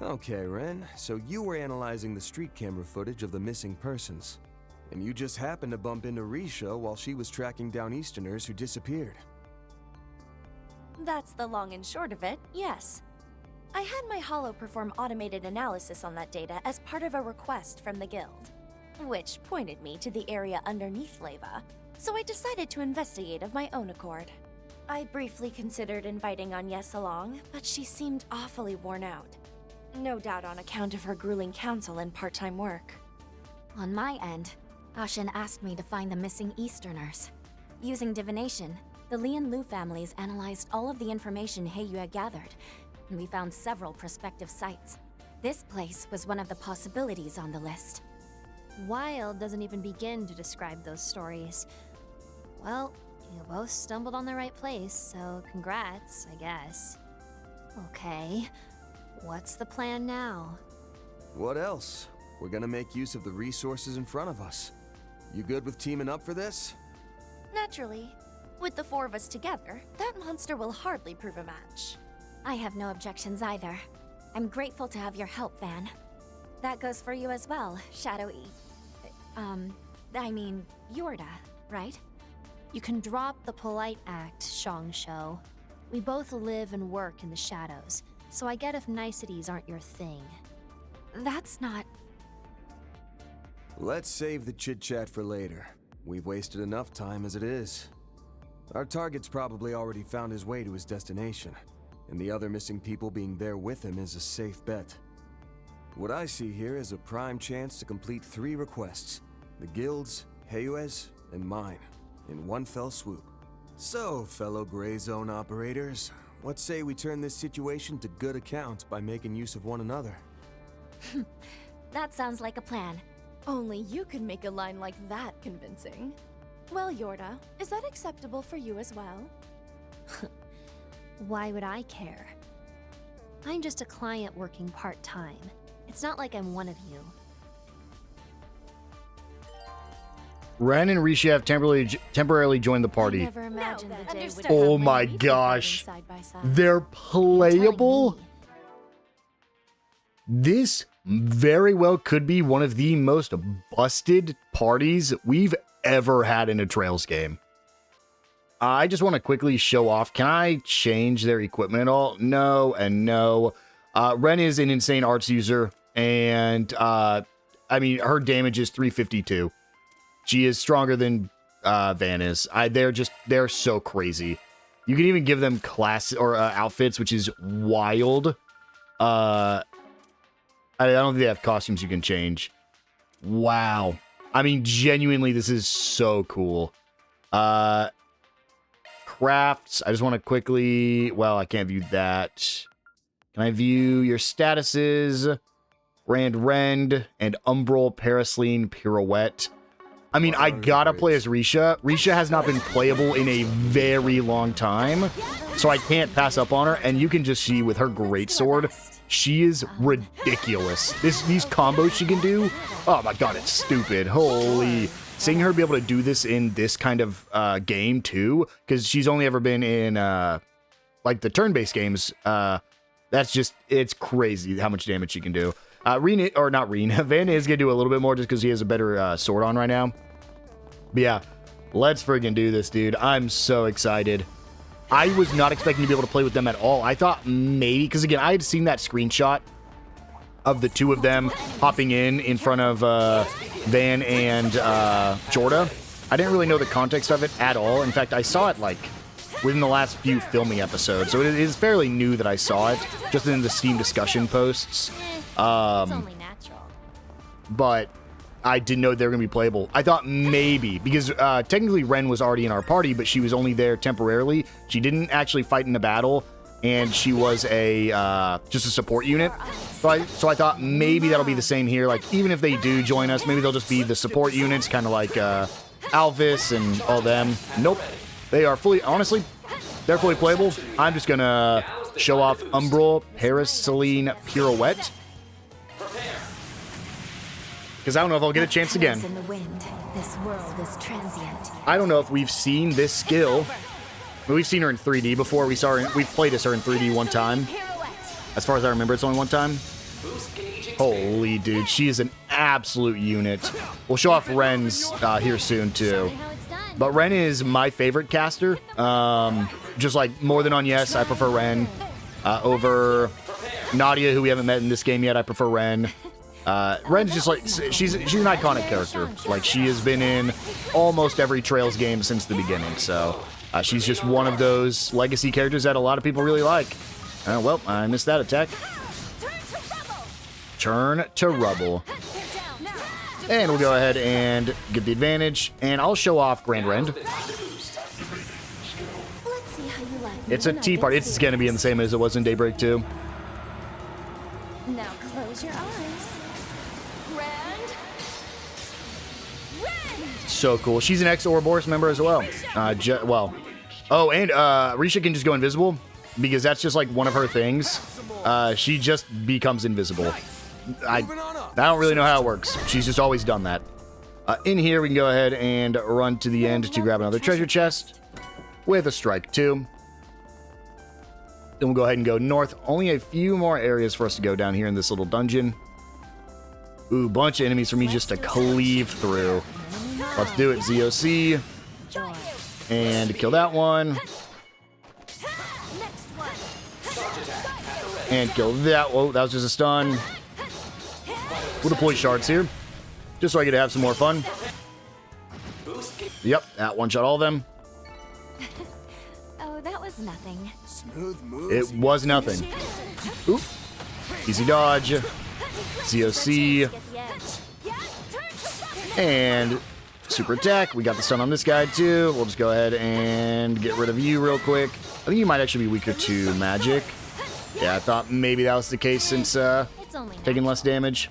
Okay, Ren, so you were analyzing the street camera footage of the missing persons. And you just happened to bump into Risha while she was tracking down Easterners who disappeared. That's the long and short of it, yes. I had my Hollow perform automated analysis on that data as part of a request from the guild, which pointed me to the area underneath Leva, so I decided to investigate of my own accord. I briefly considered inviting Agnes along, but she seemed awfully worn out. No doubt on account of her grueling counsel and part-time work. On my end, Ashen asked me to find the missing Easterners. Using divination, the Li and Lu families analyzed all of the information Heyu had gathered, and we found several prospective sites. This place was one of the possibilities on the list. Wild doesn't even begin to describe those stories. Well, you both stumbled on the right place, so congrats, I guess. Okay, what's the plan now? What else? We're gonna make use of the resources in front of us. You good with teaming up for this? Naturally. With the four of us together, that monster will hardly prove a match. I have no objections either. I'm grateful to have your help, Van. That goes for you as well, Yorda, right? You can drop the polite act, Shongsho. We both live and work in the shadows, so I get if niceties aren't your thing. That's not... Let's save the chit-chat for later. We've wasted enough time as it is. Our target's probably already found his way to his destination, and the other missing people being there with him is a safe bet. What I see here is a prime chance to complete 3 requests. The guild's, Heyue's, and mine, in one fell swoop. So, fellow Gray Zone operators, what say we turn this situation to good account by making use of one another? That sounds like a plan. Only you could make a line like that convincing. Well, Yorda, is that acceptable for you as well? Why would I care? I'm just a client working part-time. It's not like I'm one of you. Ren and Risha have temporarily joined the I party. never imagined the day would Oh come my when we'd be gosh. fighting side by side. They're You're telling playable? me. This very well could be one of the most busted parties we've ever had in a Trails game. I just want to quickly show off. Can I change their equipment at all? No and no. Ren is an insane arts user, and I mean, her damage is 352. She is stronger than Van is. They're so crazy. You can even give them class or outfits, which is wild. I don't think they have costumes you can change. Wow. I mean, genuinely, this is so cool. Crafts. I just want to quickly... Well, I can't view that. Can I view your statuses? Rend, and Umbral, Paraceline, Pirouette. I mean, I gotta play as Risha. Risha has not been playable in a very long time, so I can't pass up on her. And you can just see with her greatsword, she is ridiculous. These combos she can do, oh my god, it's stupid. Holy. Seeing her be able to do this in this kind of game too, because she's only ever been in like the turn-based games, that's just, it's crazy how much damage she can do. Van is gonna do a little bit more just because he has a better sword on right now. But yeah, let's friggin' do this, dude. I'm so excited. I was not expecting to be able to play with them at all. I thought maybe, because again, I had seen that screenshot of the two of them hopping in front of Van and Jorda. I didn't really know the context of it at all. In fact, I saw it like within the last few filming episodes, so it is fairly new that I saw it, just in the Steam discussion posts. It's only natural. But I didn't know they were going to be playable. I thought maybe, because technically Ren was already in our party, but she was only there temporarily. She didn't actually fight in the battle, and she was just a support unit. So I thought maybe that'll be the same here. Like, even if they do join us, maybe they'll just be the support units, kind of like Alvis and all them. Nope. They are fully, honestly, they're fully playable. I'm just going to show off Umbral, Paraceline, Pirouette. Because I don't know if I'll get a chance again. In the wind, this world is transient. I don't know if we've seen this skill. We've seen her in 3D before. We've played as her in 3D one time. As far as I remember, it's only one time. Holy dude, she is an absolute unit. We'll show off Ren's here soon too. But Ren is my favorite caster. Just like more than on Yes, I prefer Ren. Over Nadia, who we haven't met in this game yet, I prefer Ren. Ren's just like, she's an iconic character. Like, she has been in almost every Trails game since the beginning. So she's just one of those legacy characters that a lot of people really like. Well, I missed that attack. Turn to rubble. And we'll go ahead and get the advantage. And I'll show off Grand Rend. It's a tea party. It's going to be the same as it was in Daybreak 2. Now close your eyes. Rend. So cool. She's an ex-Ouroboros member as well. Oh, and Risha can just go invisible, because that's just like one of her things. She just becomes invisible. I don't really know how it works. She's just always done that. In here, we can go ahead and run to the end to grab another treasure chest with a strike 2. Then we'll go ahead and go north. Only a few more areas for us to go down here in this little dungeon. Ooh, bunch of enemies for me just to cleave through. Let's do it, ZOC. And kill that one. And kill that. Whoa, that was just a stun. We'll deploy shards here, just so I get to have some more fun. Yep, that one shot all of them. Oh, that was nothing. Smooth moves. It was nothing. Oop. Easy dodge. COC. And super attack. We got the stun on this guy too. We'll just go ahead and get rid of you real quick. I think you might actually be weaker to magic. Yeah, I thought maybe that was the case since taking less damage.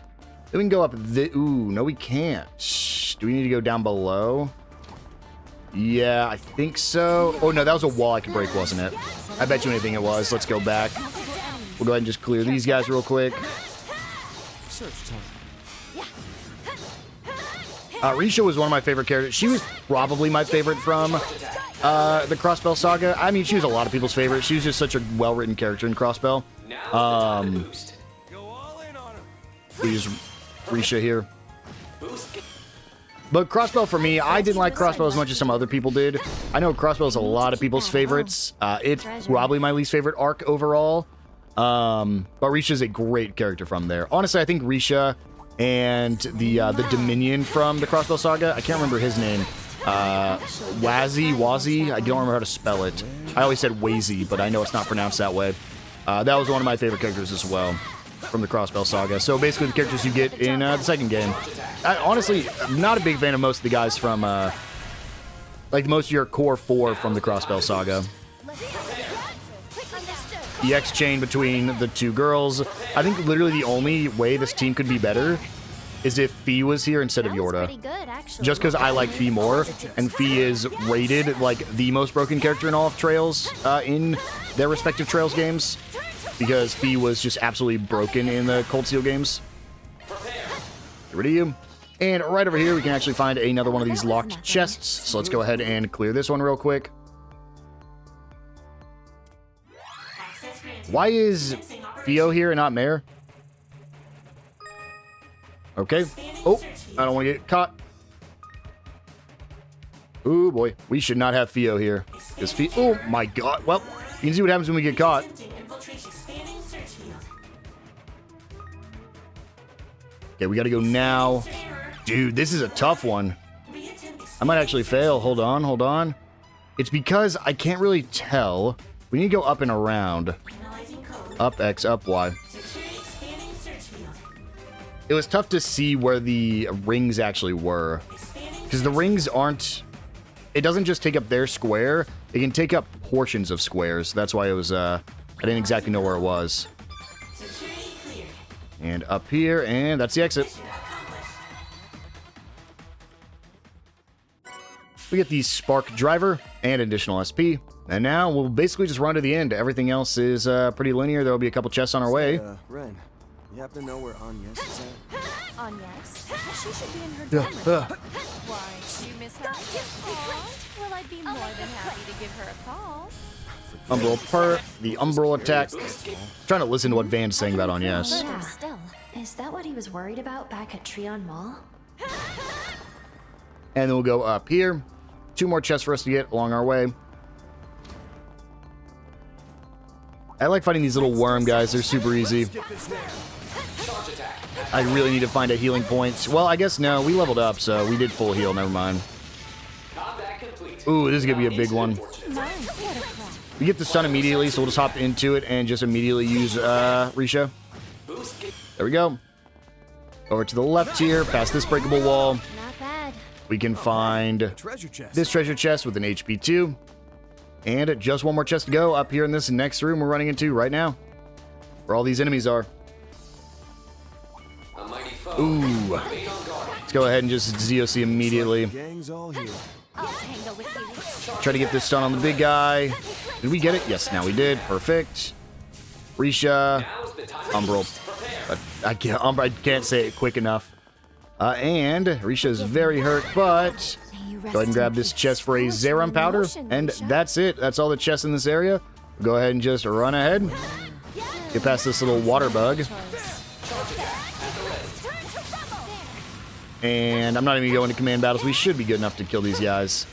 Then we can go up ooh, no we can't. Shh. Do we need to go down below? Yeah, I think so. Oh no, that was a wall I could break, wasn't it? I bet you anything it was. Let's go back. We'll go ahead and just clear these guys real quick. Search time. Risha was one of my favorite characters. She was probably my favorite from the Crossbell saga. I mean, she was a lot of people's favorite. She was just such a well-written character in Crossbell. We use Risha here. But Crossbell for me, I didn't like Crossbell as much as some other people did. I know Crossbell is a lot of people's favorites. It's probably my least favorite arc overall. But Risha is a great character from there. Honestly, I think Risha and the Dominion from the Crossbell saga, I can't remember his name. Wazzy, I don't remember how to spell it. I always said Wazy, but I know it's not pronounced that way. That was one of my favorite characters as well from the Crossbell saga. So basically the characters you get in the second game. Honestly, I'm not a big fan of most of the guys from, like most of your core 4 from the Crossbell saga. The exchange between the two girls. I think literally the only way this team could be better is if Fee was here instead of Yorda. Just because I like Fee more, and Fee is rated like the most broken character in all of Trails in their respective Trails games. Because Fee was just absolutely broken in the Cold Steel games. Get rid of you. And right over here, we can actually find another one of these locked chests. So let's go ahead and clear this one real quick. Why is Theo here and not Mare? Okay. Oh, I don't want to get caught. Oh boy, we should not have Theo here. Oh my god. Well, you can see what happens when we get caught. Okay, we gotta go now. Dude, this is a tough one. I might actually fail. Hold on. It's because I can't really tell. We need to go up and around. Up X, up Y. It was tough to see where the rings actually were. Because the rings aren't... It doesn't just take up their square. It can take up portions of squares. That's why it was... I didn't exactly know where it was. And up here, and that's the exit. We get the Spark Driver and additional SP. And now we'll basically just run to the end. Everything else is pretty linear. There will be a couple chests on our way. Ren, you happen to know where Agnes is at? Agnes? She should be in her dorm. Why, do you miss her? Aww. Well, I'd be more than happy to give her a call. The Umbral attack. Trying to listen to what Van's saying about Agnes. Yeah. Is that what he was worried about back at Treon Mall? And then we'll go up here. 2 more chests for us to get along our way. I like fighting these little worm guys. They're super easy. I really need to find a healing point. Well, I guess no. We leveled up, so we did full heal. Never mind. Ooh, this is going to be a big one. We get the stun immediately, so we'll just hop into it and just immediately use Risha. There we go. Over to the left here, past this breakable wall. Not bad. We can find this treasure chest with an HP 2. And just one more chest to go up here in this next room we're running into right now. Where all these enemies are. Ooh. Let's go ahead and just ZOC immediately. Try to get this stun on the big guy. Did we get it? Yes, now we did. Perfect. Risha. Umbral. I can't say it quick enough. And Risha is very hurt, but go ahead and grab this chest for a Zerum powder, and that's it. That's all the chests in this area. Go ahead and just run ahead. Get past this little water bug. And I'm not even going to command battles. We should be good enough to kill these guys.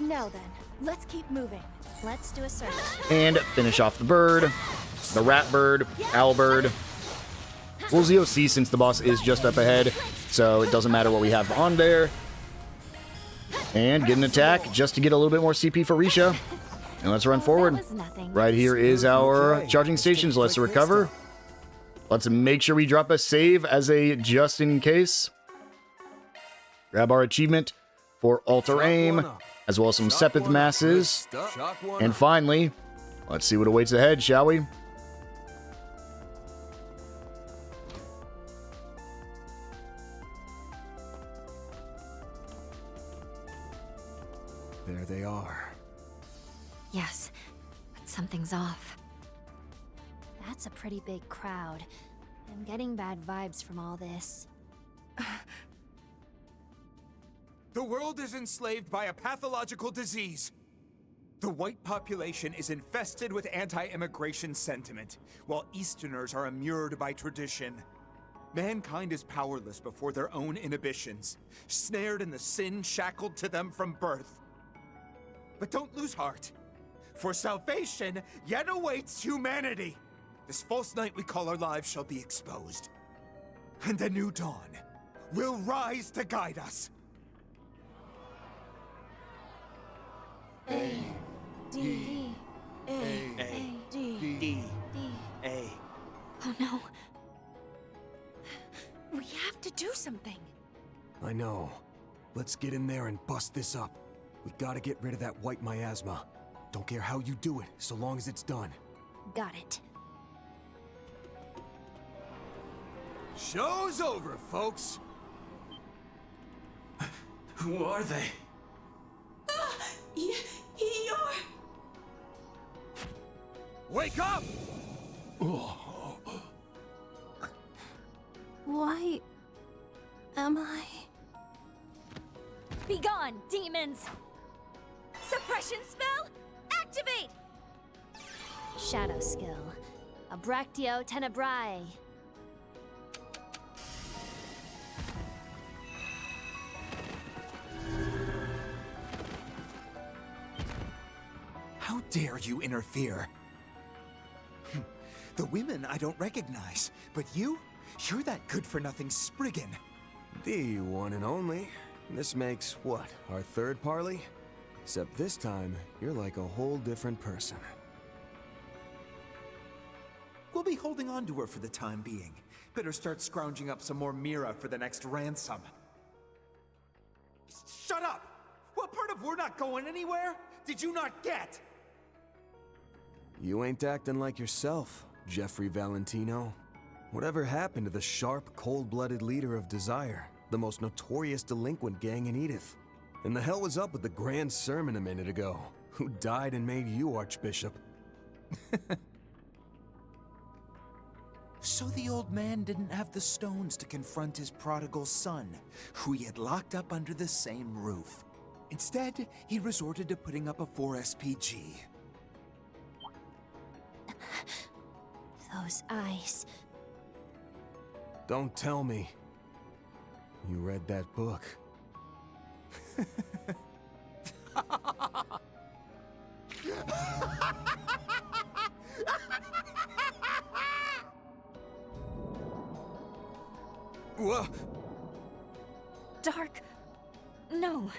Now then, let's keep moving. Let's do a search. And finish off the bird, the rat bird, owl bird. We'll ZOC since the boss is just up ahead, so it doesn't matter what we have on there. And get an attack just to get a little bit more CP for Risha. And let's run forward. That was nothing. Right here is our charging stations. Let's recover. Let's make sure we drop a save as a just in case. Grab our achievement for alter aim, as well as some Sepith masses. And finally, let's see what awaits ahead, shall we? There they are. Yes, but something's off. That's a pretty big crowd. I'm getting bad vibes from all this. The world is enslaved by a pathological disease. The white population is infested with anti-immigration sentiment, while Easterners are immured by tradition. Mankind is powerless before their own inhibitions, snared in the sin shackled to them from birth. But don't lose heart, for salvation yet awaits humanity. This false night we call our lives shall be exposed, and a new dawn will rise to guide us. A, D, A, D, D, A. Oh no. We have to do something. I know. Let's get in there and bust this up. We gotta get rid of that white miasma. Don't care how you do it, so long as it's done. Got it. Show's over, folks. Who are they? You're... Wake up! Why am I? Be gone, demons! Suppression spell, activate! Shadow skill. Abractio tenebrae. How dare you interfere? The women I don't recognize, but you're that good-for-nothing Spriggan. The one and only. This makes, what, our third parley? Except this time, you're like a whole different person. We'll be holding on to her for the time being. Better start scrounging up some more Mira for the next ransom. Shut up! What part of we're not going anywhere did you not get? You ain't acting like yourself, Jeffrey Valentino. Whatever happened to the sharp, cold-blooded leader of Desire, the most notorious delinquent gang in Edith? And the hell was up with the grand sermon a minute ago? Who died and made you Archbishop? So the old man didn't have the stones to confront his prodigal son, who he had locked up under the same roof. Instead, he resorted to putting up a 4-SPG. Those eyes. Don't tell me. You read that book. Whoa. Dark. No.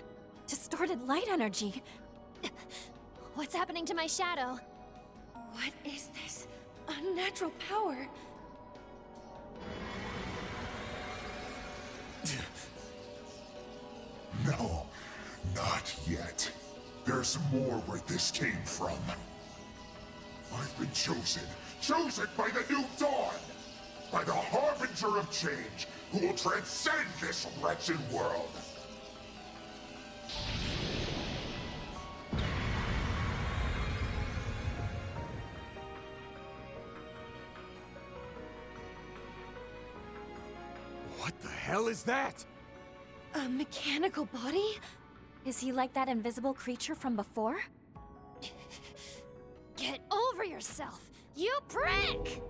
Distorted light energy. What's happening to my shadow? What is this? Unnatural power. No, not yet. There's more where this came from. I've been chosen by the new dawn, by the harbinger of change, who will transcend this wretched world. What the hell is that? A mechanical body? Is he like that invisible creature from before? Get over yourself, you prick!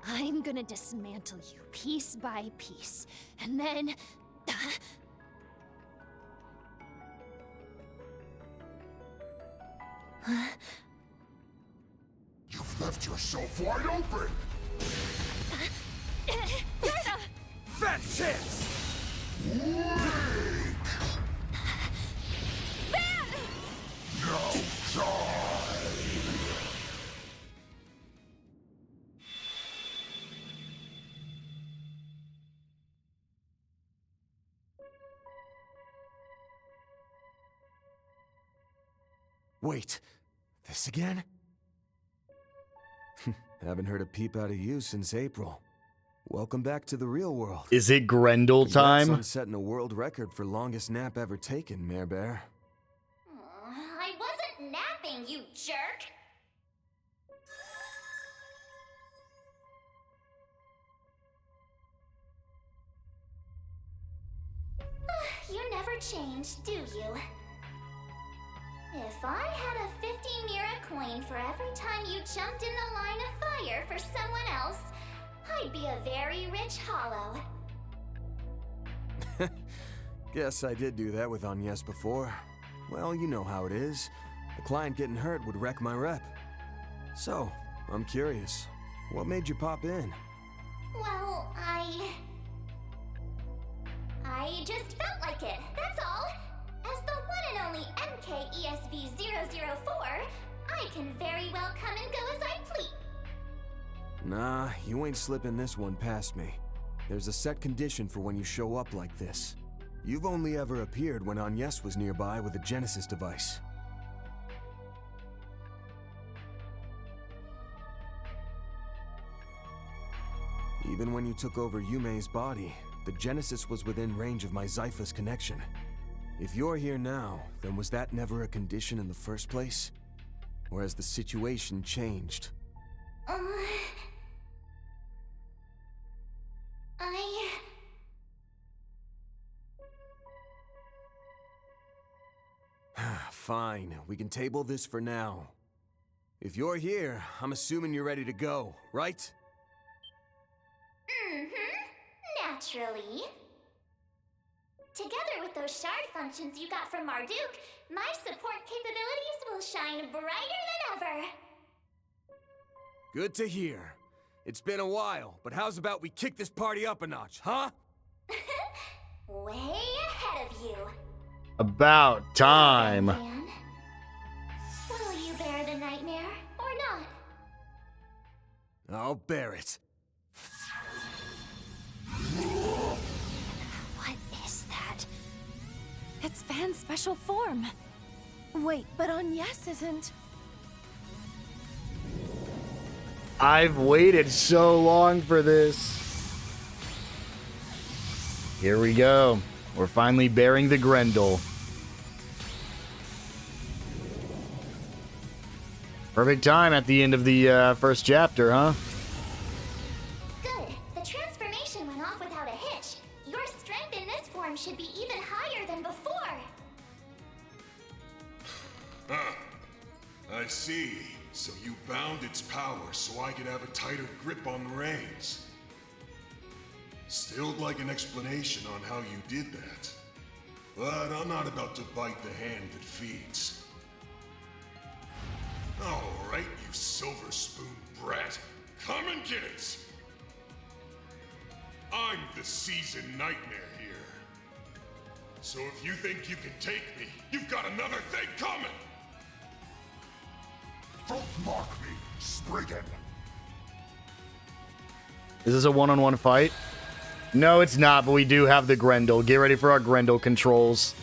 I'm gonna dismantle you piece by piece, and then... You've left yourself wide open! Fat chance! Wake! Now die! Wait, this again? Haven't heard a peep out of you since April. Welcome back to the real world. Is it Grendel Congrats time? on setting a world record for longest nap ever taken, Mare Bear. I wasn't napping, you jerk! You never change, do you? If I had a 50 Mira coin for every time you jumped in the line of fire for someone else, I'd be a very rich hollow. Guess I did do that with Agnes before. Well, you know how it is. A client getting hurt would wreck my rep. So, I'm curious. What made you pop in? Well, I just felt like it, that's all. As the one and only MKESV-004, I can very well come and go as I please. Nah, you ain't slipping this one past me. There's a set condition for when you show up like this. You've only ever appeared when Agnes was nearby with a Genesis device. Even when you took over Yume's body, the Genesis was within range of my Zypha's connection. If you're here now, then was that never a condition in the first place? Or has the situation changed? Fine, we can table this for now. If you're here, I'm assuming you're ready to go, right? Naturally. Together with those shard functions you got from Marduk, my support capabilities will shine brighter than ever. Good to hear. It's been a while, but how's about we kick this party up a notch, huh? Way ahead of you. About time. Man. Will you bear the nightmare or not? I'll bear it. What is that? It's Van's special form. Wait, but Agnes isn't. I've waited so long for this. Here we go. We're finally bearing the Grendel. Perfect time at the end of the first chapter, huh? Good. The transformation went off without a hitch. Your strength in this form should be even higher than before. I see. So you bound its power so I could have a tighter grip on the reins. Still like an explanation on how you did that. But I'm not about to bite the hand that feeds. Alright, you silver spoon brat. Come and get it! I'm the seasoned nightmare here. So if you think you can take me, you've got another thing coming! Don't mock me, Spriggan! Is this a one-on-one fight? No, it's not, but we do have the Grendel. Get ready for our Grendel controls.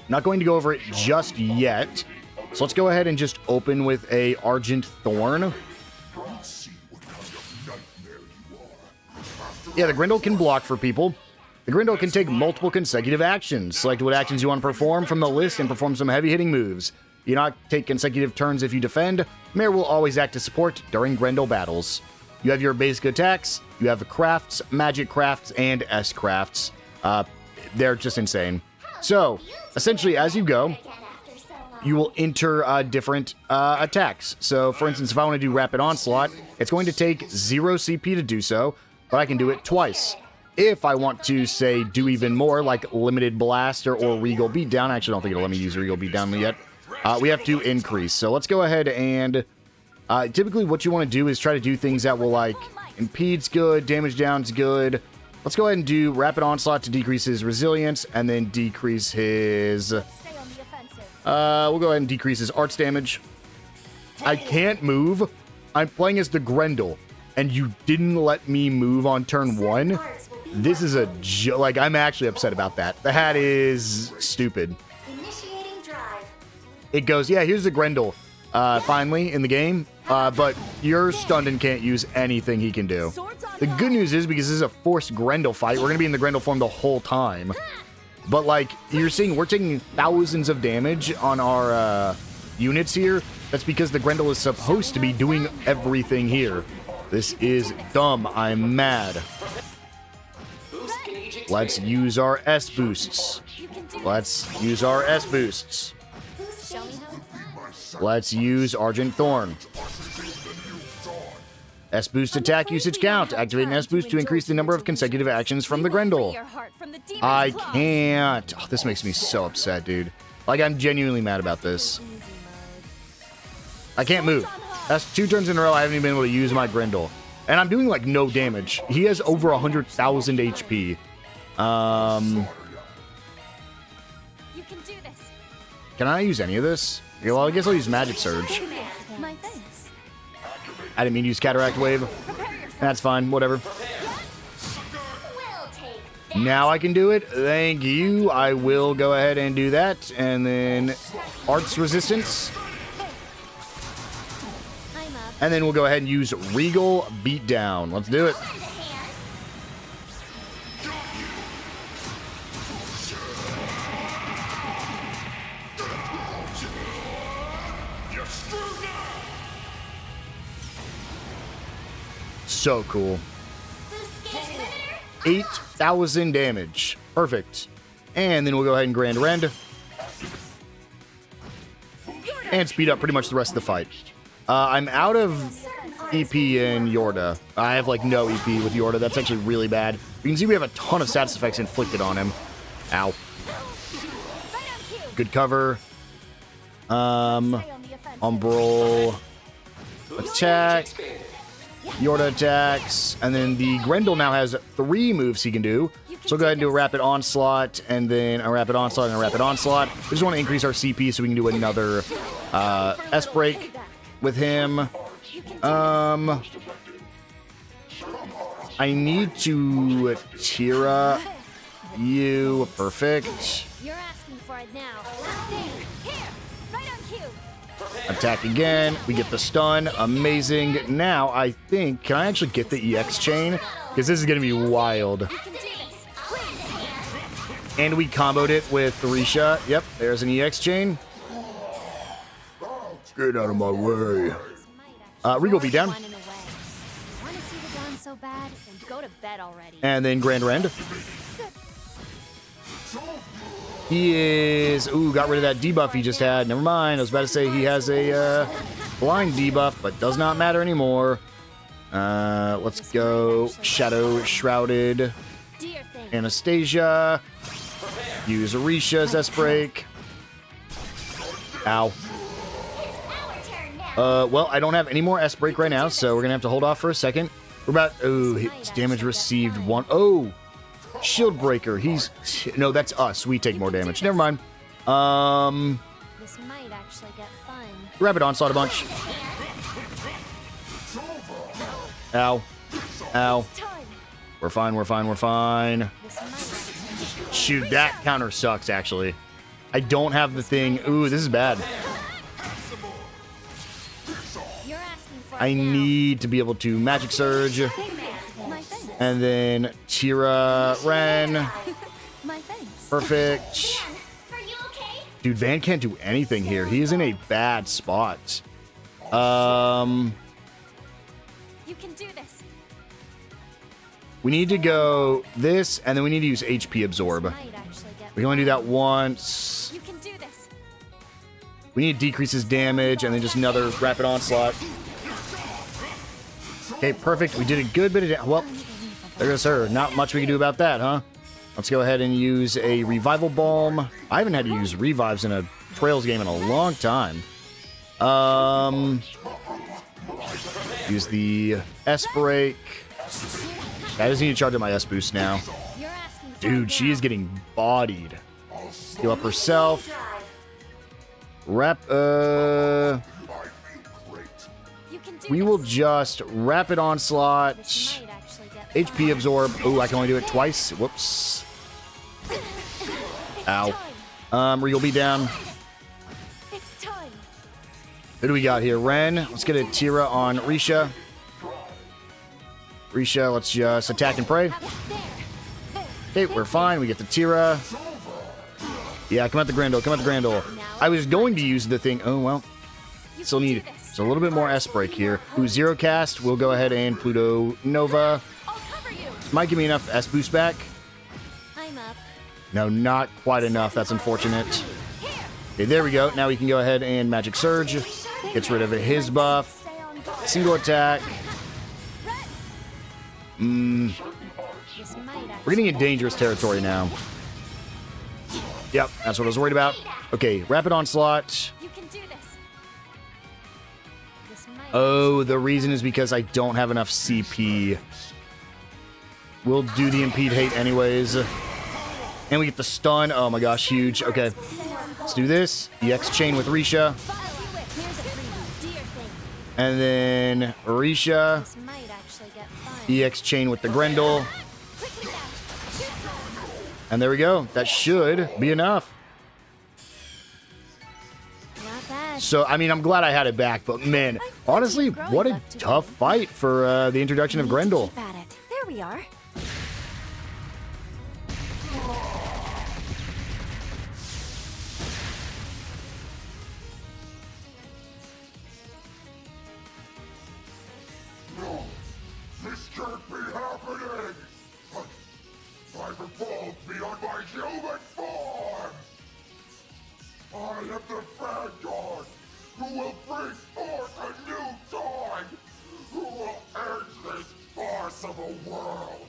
Not going to go over it just yet. So let's go ahead and just open with a Argent Thorn. Yeah, the Grendel can block for people. The Grendel can take multiple consecutive actions. Select what actions you want to perform from the list and perform some heavy-hitting moves. You not take consecutive turns if you defend. Mare will always act as support during Grendel battles. You have your basic attacks, you have crafts, magic crafts, and S crafts. They're just insane. So, essentially, as you go, you will enter different attacks. So, for instance, if I want to do Rapid Onslaught, it's going to take 0 CP to do so, but I can do it twice. if I want to, say, do even more, like Limited Blaster or Regal Beatdown, I actually don't think it'll let me use Regal Beatdown yet, we have to increase. So let's go ahead and, typically what you want to do is try to do things that will, like, impede's good, damage down's good. Let's go ahead and do Rapid Onslaught to decrease his resilience, and then decrease his, we'll go ahead and decrease his arts damage. I can't move. I'm playing as the Grendel, and you didn't let me move on turn 1. This is a joke. Like, I'm actually upset about that. That is stupid. It goes, yeah, here's the Grendel, finally, in the game, but you're stunned and can't use anything he can do. The good news is, because this is a forced Grendel fight, we're going to be in the Grendel form the whole time. But, like, you're seeing, we're taking thousands of damage on our units here. That's because the Grendel is supposed to be doing everything here. This is dumb. I'm mad. Let's use our S boosts. Let's use our S boosts. Let's use Argent Thorn. S boost attack usage count. Activate an S boost to increase the number of consecutive actions from the Grendel. I can't. Oh, this makes me so upset, dude. Like, I'm genuinely mad about this. I can't move. That's 2 turns in a row I haven't even been able to use my Grendel. And I'm doing, like, no damage. He has over 100,000 HP. Can I use any of this? Yeah, well, I guess I'll use Magic Surge. I didn't mean to use Cataract Wave. That's fine, whatever. Now I can do it. Thank you. I will go ahead and do that. And then Arts Resistance. And then we'll go ahead and use Regal Beatdown. Let's do it. So cool. 8,000 damage. Perfect. And then we'll go ahead and Grand Rend. And speed up pretty much the rest of the fight. I'm out of EP in Yorda. I have, like, no EP with Yorda. That's actually really bad. You can see we have a ton of status effects inflicted on him. Ow. Good cover. Umbral. Attack. Yorda attacks. And then the Grendel now has 3 moves he can do. So we'll go ahead and do a Rapid Onslaught, and then a Rapid Onslaught, and a Rapid Onslaught. We just want to increase our CP so we can do another S-Break with him. I need to Tira you. Perfect. You're asking for it now. Here, right on cue. Attack again. We get the stun. Amazing. Now, I think... Can I actually get the EX chain? Because this is going to be wild. And we comboed it with Risha. Yep, there's an EX chain. Get out of my way. Regal Beatdown. And then Grand Rend. He is... Ooh, got rid of that debuff he just had. Never mind. I was about to say he has a blind debuff, but does not matter anymore. Let's go Shadow Shrouded. Anastasia. Use Orisha's S-Break. Ow. Well, I don't have any more S-Break right now, so we're going to have to hold off for a second. We're about... Oh, his damage received 1... Oh! Shield Breaker. He's... No, that's us. We take more damage. Never mind. This might actually get fun. Rapid Onslaught a bunch. Ow. Ow. We're fine, we're fine, we're fine. Shoot, that counter sucks, actually. I don't have the thing... Ooh, this is bad. I need to be able to Magic Surge. And then Tira Ren. Perfect. Dude, Van can't do anything here. He is in a bad spot. You can do this. We need to go this, and then we need to use HP Absorb. We can only do that once. You can do this. We need to decrease his damage, and then just another Rapid Onslaught. Okay, perfect. We did a good bit of damage. Well, There goes her. Not much we can do about that, huh? Let's go ahead and use a revival balm. I haven't had to use revives in a Trails game in a long time. Use the S break. I just need to charge up my S boost now. Dude, she is getting bodied. Heal up herself. We will just rapid onslaught. HP absorb. Oh, I can only do it twice. Whoops. Ow. Regal beat down. Who do we got here? Ren. Let's get a Tira on Risha. Risha, let's just attack and pray. Okay, we're fine. We get the Tira. Yeah, come out the Grendel. Come out the Grendel. I was going to use the thing. Oh, well. Still need a little bit more S break here. Ooh, Zero Cast. We'll go ahead and Pluto Nova. Might give me enough S boost back. No, not quite enough. That's unfortunate. Okay, there we go. Now we can go ahead and Magic Surge. Gets rid of his buff. Single attack. We're getting in dangerous territory now. Yep, that's what I was worried about. Okay, Rapid Onslaught. Oh, the reason is because I don't have enough CP. We'll do the Impede Hate anyways. And we get the stun. Oh my gosh, huge. Okay, let's do this. EX Chain with Risha. And then Risha. EX Chain with the Grendel. And there we go. That should be enough. So, I mean, I'm glad I had it back, but man, honestly, what a tough fight for the introduction of Grendel. There we are. No, this can't be happening! I've evolved beyond my human form! I am the Vanguard, who will bring forth a new dawn, who will end this farce of a world!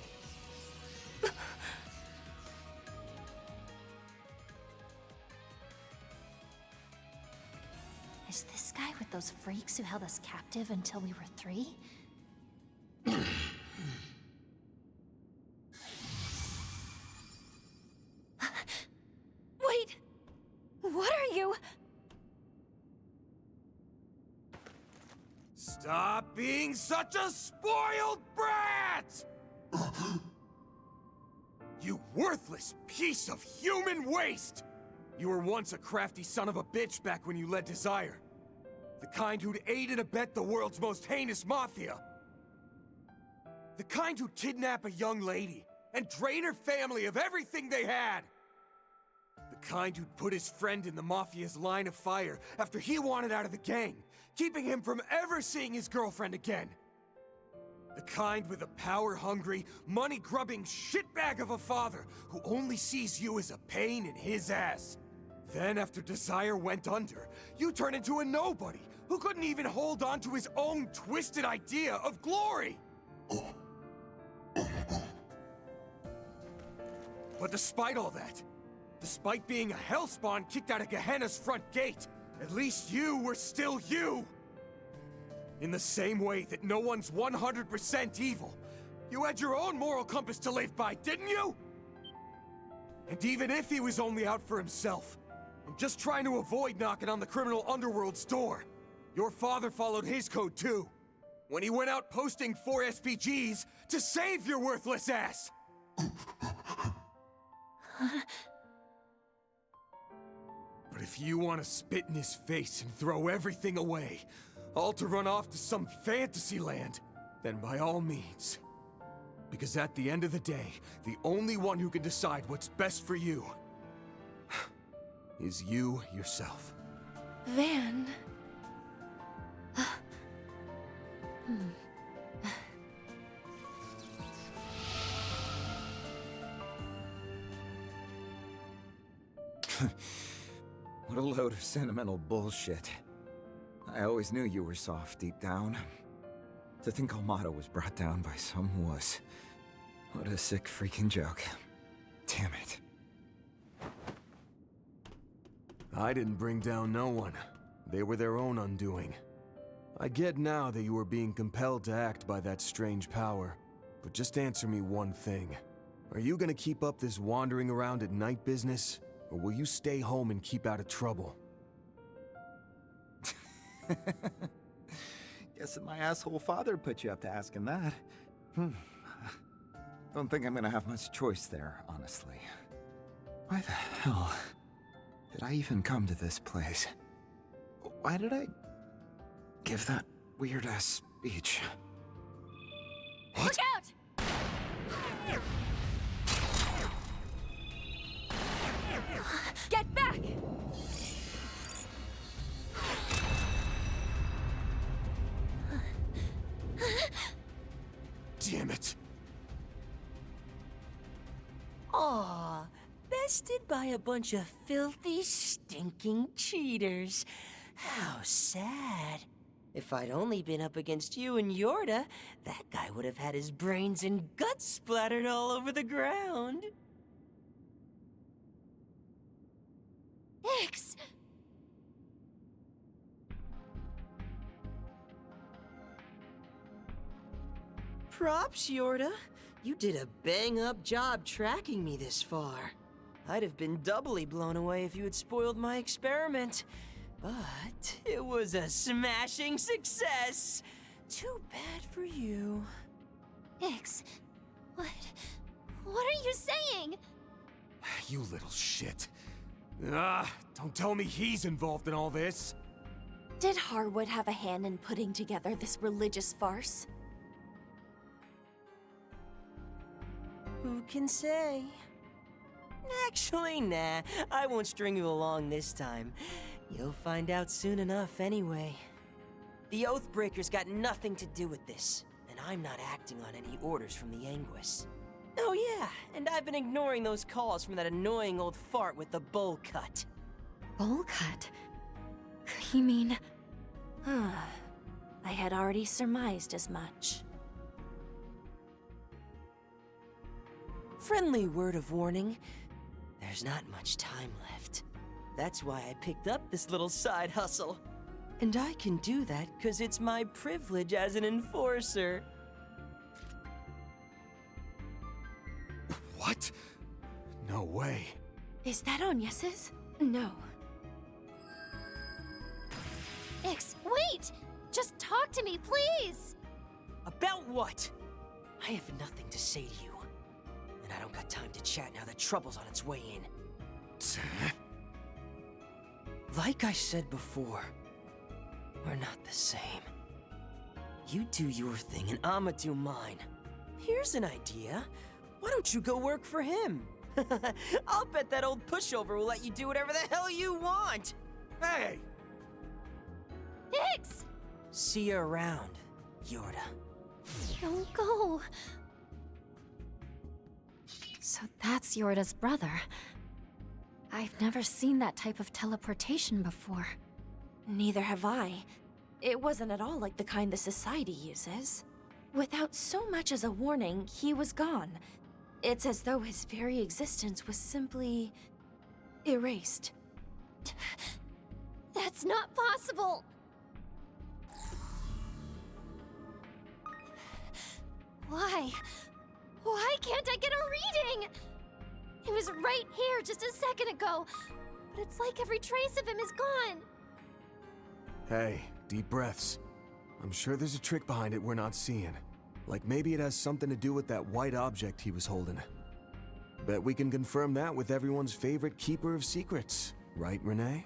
Is this guy with those freaks who held us captive until we were 3? Wait! What are you? Stop being such a spoiled brat! You worthless piece of human waste! You were once a crafty son of a bitch back when you led Desire. The kind who'd aid and abet the world's most heinous mafia. The kind who'd kidnap a young lady and drain her family of everything they had. The kind who'd put his friend in the mafia's line of fire after he wanted out of the gang, keeping him from ever seeing his girlfriend again. The kind with a power-hungry, money-grubbing shitbag of a father who only sees you as a pain in his ass. Then, after Desire went under, you turned into a nobody who couldn't even hold on to his own twisted idea of glory. But despite all that, despite being a hellspawn kicked out of Gehenna's front gate, at least you were still you! In the same way that no one's 100% evil, you had your own moral compass to live by, didn't you? And even if he was only out for himself, and just trying to avoid knocking on the criminal underworld's door, your father followed his code too, when he went out posting 4 SPGs to save your worthless ass! But if you want to spit in his face and throw everything away, all to run off to some fantasy land, then by all means. Because at the end of the day, the only one who can decide what's best for you is you yourself. Van... What a load of sentimental bullshit. I always knew you were soft deep down. To think Almada was brought down by some wuss. What a sick freaking joke. Damn it. I didn't bring down no one. They were their own undoing. I get now that you were being compelled to act by that strange power, but just answer me one thing. Are you gonna keep up this wandering around at night business, or will you stay home and keep out of trouble? Guess my asshole father put you up to asking that. Don't think I'm gonna have much choice there, honestly. Why the hell did I even come to this place? Why did I give that weird-ass speech? What? Look out! Get back! Damn it! Aw, bested by a bunch of filthy, stinking cheaters. How sad. If I'd only been up against you and Yorda, that guy would have had his brains and guts splattered all over the ground. Ix! Props, Yorda. You did a bang-up job tracking me this far. I'd have been doubly blown away if you had spoiled my experiment. But it was a smashing success. Too bad for you. Ix, what are you saying? You little shit. Don't tell me he's involved in all this. Did Harwood have a hand in putting together this religious farce? Who can say? Actually, nah. I won't string you along this time. You'll find out soon enough anyway. The Oathbreakers got nothing to do with this, and I'm not acting on any orders from the Anguis. Oh yeah, and I've been ignoring those calls from that annoying old fart with the bowl cut. Bowl cut? You mean... I had already surmised as much. Friendly word of warning, there's not much time left. That's why I picked up this little side hustle. And I can do that because it's my privilege as an enforcer. What? No way. Is that Agnes's? No. Ix, wait! Just talk to me, please! About what? I have nothing to say to you. And I don't got time to chat now that trouble's on its way in. Like I said before, we're not the same. You do your thing and I'ma do mine. Here's an idea. Why don't you go work for him? I'll bet that old pushover will let you do whatever the hell you want. Hey! Ix! See you around, Yorda. Don't go. So that's Yorda's brother. I've never seen that type of teleportation before. Neither have I. It wasn't at all like the kind the Society uses. Without so much as a warning, he was gone. It's as though his very existence was simply... erased. That's not possible! Why? Why can't I get a reading? He was right here just a second ago, but it's like every trace of him is gone. Hey, deep breaths. I'm sure there's a trick behind it we're not seeing. Like maybe it has something to do with that white object he was holding. Bet we can confirm that with everyone's favorite keeper of secrets. Right, Renee?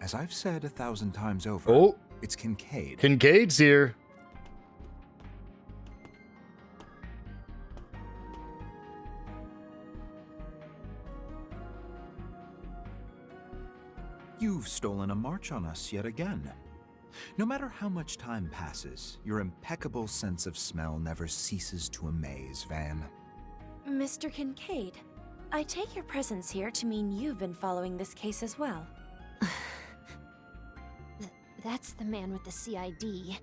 As I've said 1,000 times over, Oh, it's Kincaid. Kincaid's here. You've stolen a march on us yet again. No matter how much time passes, your impeccable sense of smell never ceases to amaze, Van. Mr. Kincaid, I take your presence here to mean you've been following this case as well. That's the man with the CID.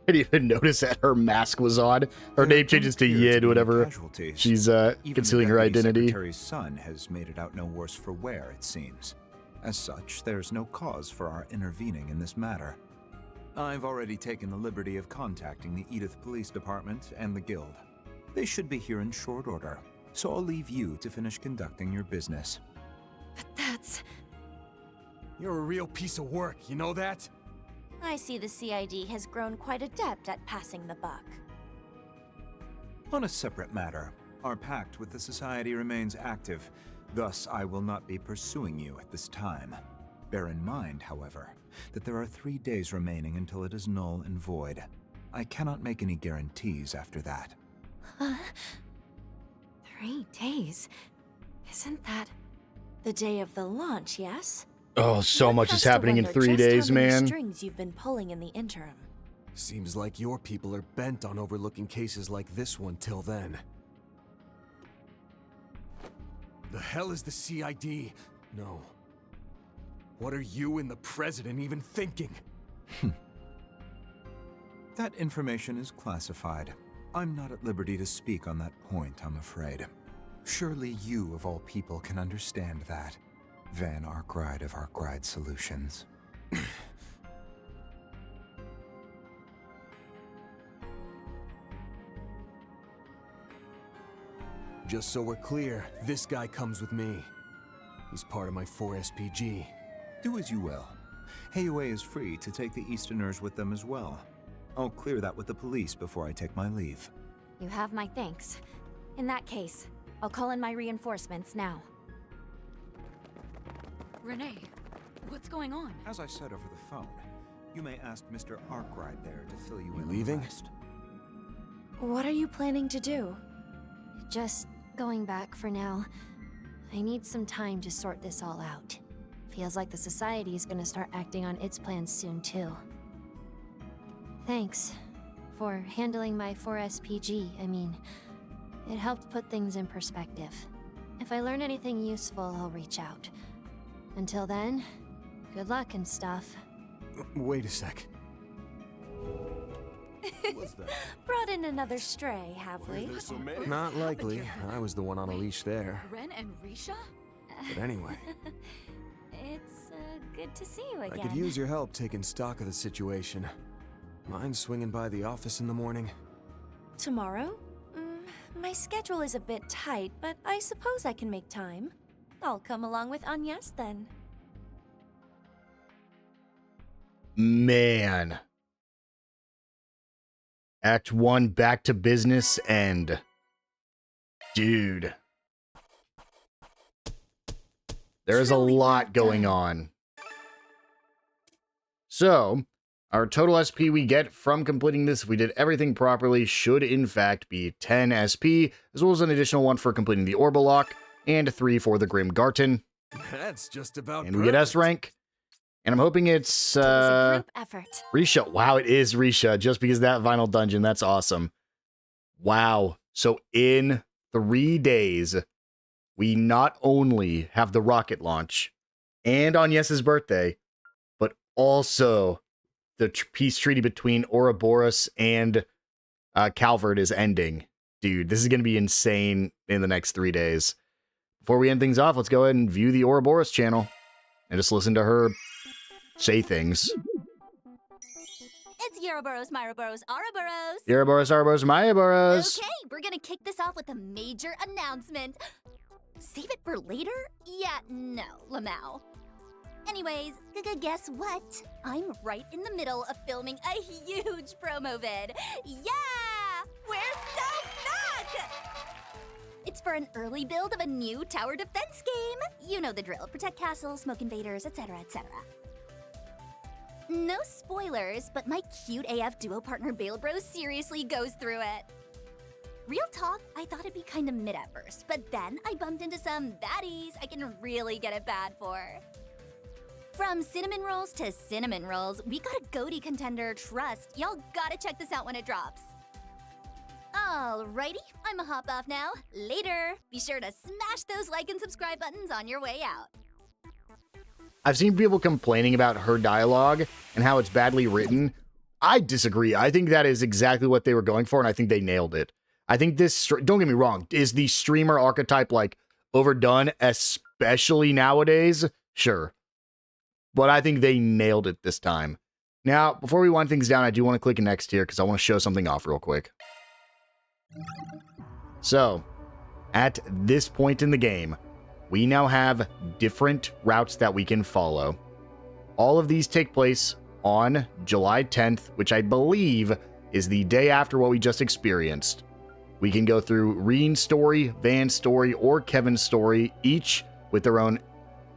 didn't even notice that her mask was on. Her There name changes to don't appear to Yid, be whatever. casualties. She's Even concealing the her deputy identity. Secretary's son has made it out no worse for wear, it seems. As such, there's no cause for our intervening in this matter. I've already taken the liberty of contacting the Edith Police Department and the Guild. They should be here in short order, so I'll leave you to finish conducting your business. But that's... You're a real piece of work, you know that? I see the CID has grown quite adept at passing the buck. On a separate matter, our pact with the Society remains active. Thus, I will not be pursuing you at this time. Bear in mind, however, that there are 3 days remaining until it is null and void. I cannot make any guarantees after that. Huh? 3 days? Isn't that the day of the launch, yes? Oh, so One much has is to happening in wonder 3 just days, how many man. strings you've been pulling in the interim. Seems like your people are bent on overlooking cases like this one till then. The hell is the CID? No. What are you and the President even thinking? That information is classified. I'm not at liberty to speak on that point, I'm afraid. Surely you, of all people, can understand that. Van Arkwright of Arkwright Solutions. Just so we're clear, this guy comes with me. He's part of my 4SPG. Do as you will. Heiyue is free to take the Easterners with them as well. I'll clear that with the police before I take my leave. You have my thanks. In that case, I'll call in my reinforcements now. Renee, what's going on? As I said over the phone, you may ask Mr. Arkwright there to fill you in. Leaving? On the rest. What are you planning to do? Just going back for now. I need some time to sort this all out. Feels like the Society is gonna start acting on its plans soon, too. Thanks for handling my 4SPG. I mean, it helped put things in perspective. If I learn anything useful, I'll reach out. Until then, good luck and stuff. Wait a sec. Brought in another stray, have we? Not likely. I was the one on a leash there. Ren and Risha? But anyway, It's good to see you I again. could use your help taking stock of the situation. Mind swinging by the office in the morning? Tomorrow? My schedule is a bit tight, but I suppose I can make time. I'll come along with Agnes then. Man. Act 1, back to business, and... Dude. There is a lot going on. So, our total SP we get from completing this, if we did everything properly, should in fact be 10 SP, as well as an additional 1 for completing the Orbalock, and 3 for the Grim Garten. That's just about And we get S rank. And I'm hoping it's It was a group effort. Risha. Wow, it is Risha, just because of that vinyl dungeon. That's awesome. Wow. So in 3 days, we not only have the rocket launch and Agnes's birthday, but also the peace treaty between Ouroboros and Calvert is ending. Dude, this is going to be insane in the next 3 days. Before we end things off, let's go ahead and view the Ouroboros channel and just listen to her say things. It's Ouroboros, Myroboros, Ouroboros. Ouroboros, Ouroboros, Myaboros. Okay, we're gonna kick this off with a major announcement. Save it for later? Yeah, no, Lamau. Anyways, guess what? I'm right in the middle of filming a huge promo vid. Yeah! We're so back! It's for an early build of a new tower defense game. You know the drill. Protect castles, smoke invaders, etc., etc. No spoilers, but my cute AF duo partner Bale Bros seriously goes through it. Real talk, I thought it'd be kinda mid at first, but then I bumped into some baddies I can really get it bad for. From cinnamon rolls to cinnamon rolls, we got a goatee contender, trust. Y'all gotta check this out when it drops. Alrighty, I'ma hop off now. Later. Be sure to smash those like and subscribe buttons on your way out. I've seen people complaining about her dialogue and how it's badly written. I disagree. I think that is exactly what they were going for, and I think they nailed it. I think this, don't get me wrong, is the streamer archetype like overdone, especially nowadays? Sure. But I think they nailed it this time. Now, before we wind things down, I do want to click next here because I want to show something off real quick. So, at this point in the game, we now have different routes that we can follow. All of these take place on July 10th, which I believe is the day after what we just experienced. We can go through Reen's story, Van's story, or Kevin's story, each with their own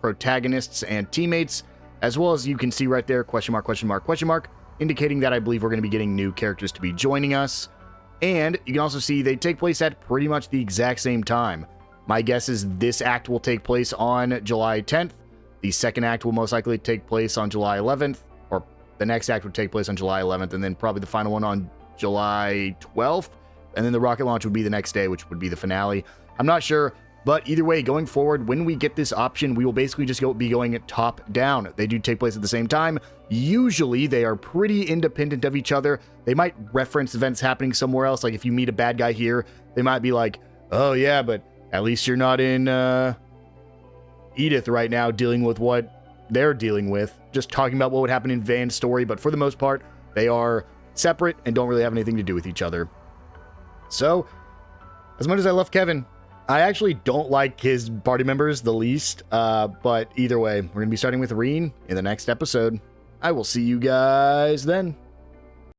protagonists and teammates, as well as you can see right there, question mark, question mark, question mark, indicating that I believe we're going to be getting new characters to be joining us. And you can also see they take place at pretty much the exact same time. My guess is this act will take place on July 10th. The second act will most likely take place on July 11th, or the next act would take place on July 11th, and then probably the final one on July 12th. And then the rocket launch would be the next day, which would be the finale. I'm not sure, but either way, going forward, when we get this option, we will basically just be going top down. They do take place at the same time. Usually, they are pretty independent of each other. They might reference events happening somewhere else. Like if you meet a bad guy here, they might be like, oh yeah, but at least you're not in Edith right now dealing with what they're dealing with. Just talking about what would happen in Van's story, but for the most part, they are separate and don't really have anything to do with each other. So, as much as I love Kevin, I actually don't like his party members the least, but either way, we're going to be starting with Reen in the next episode. I will see you guys then.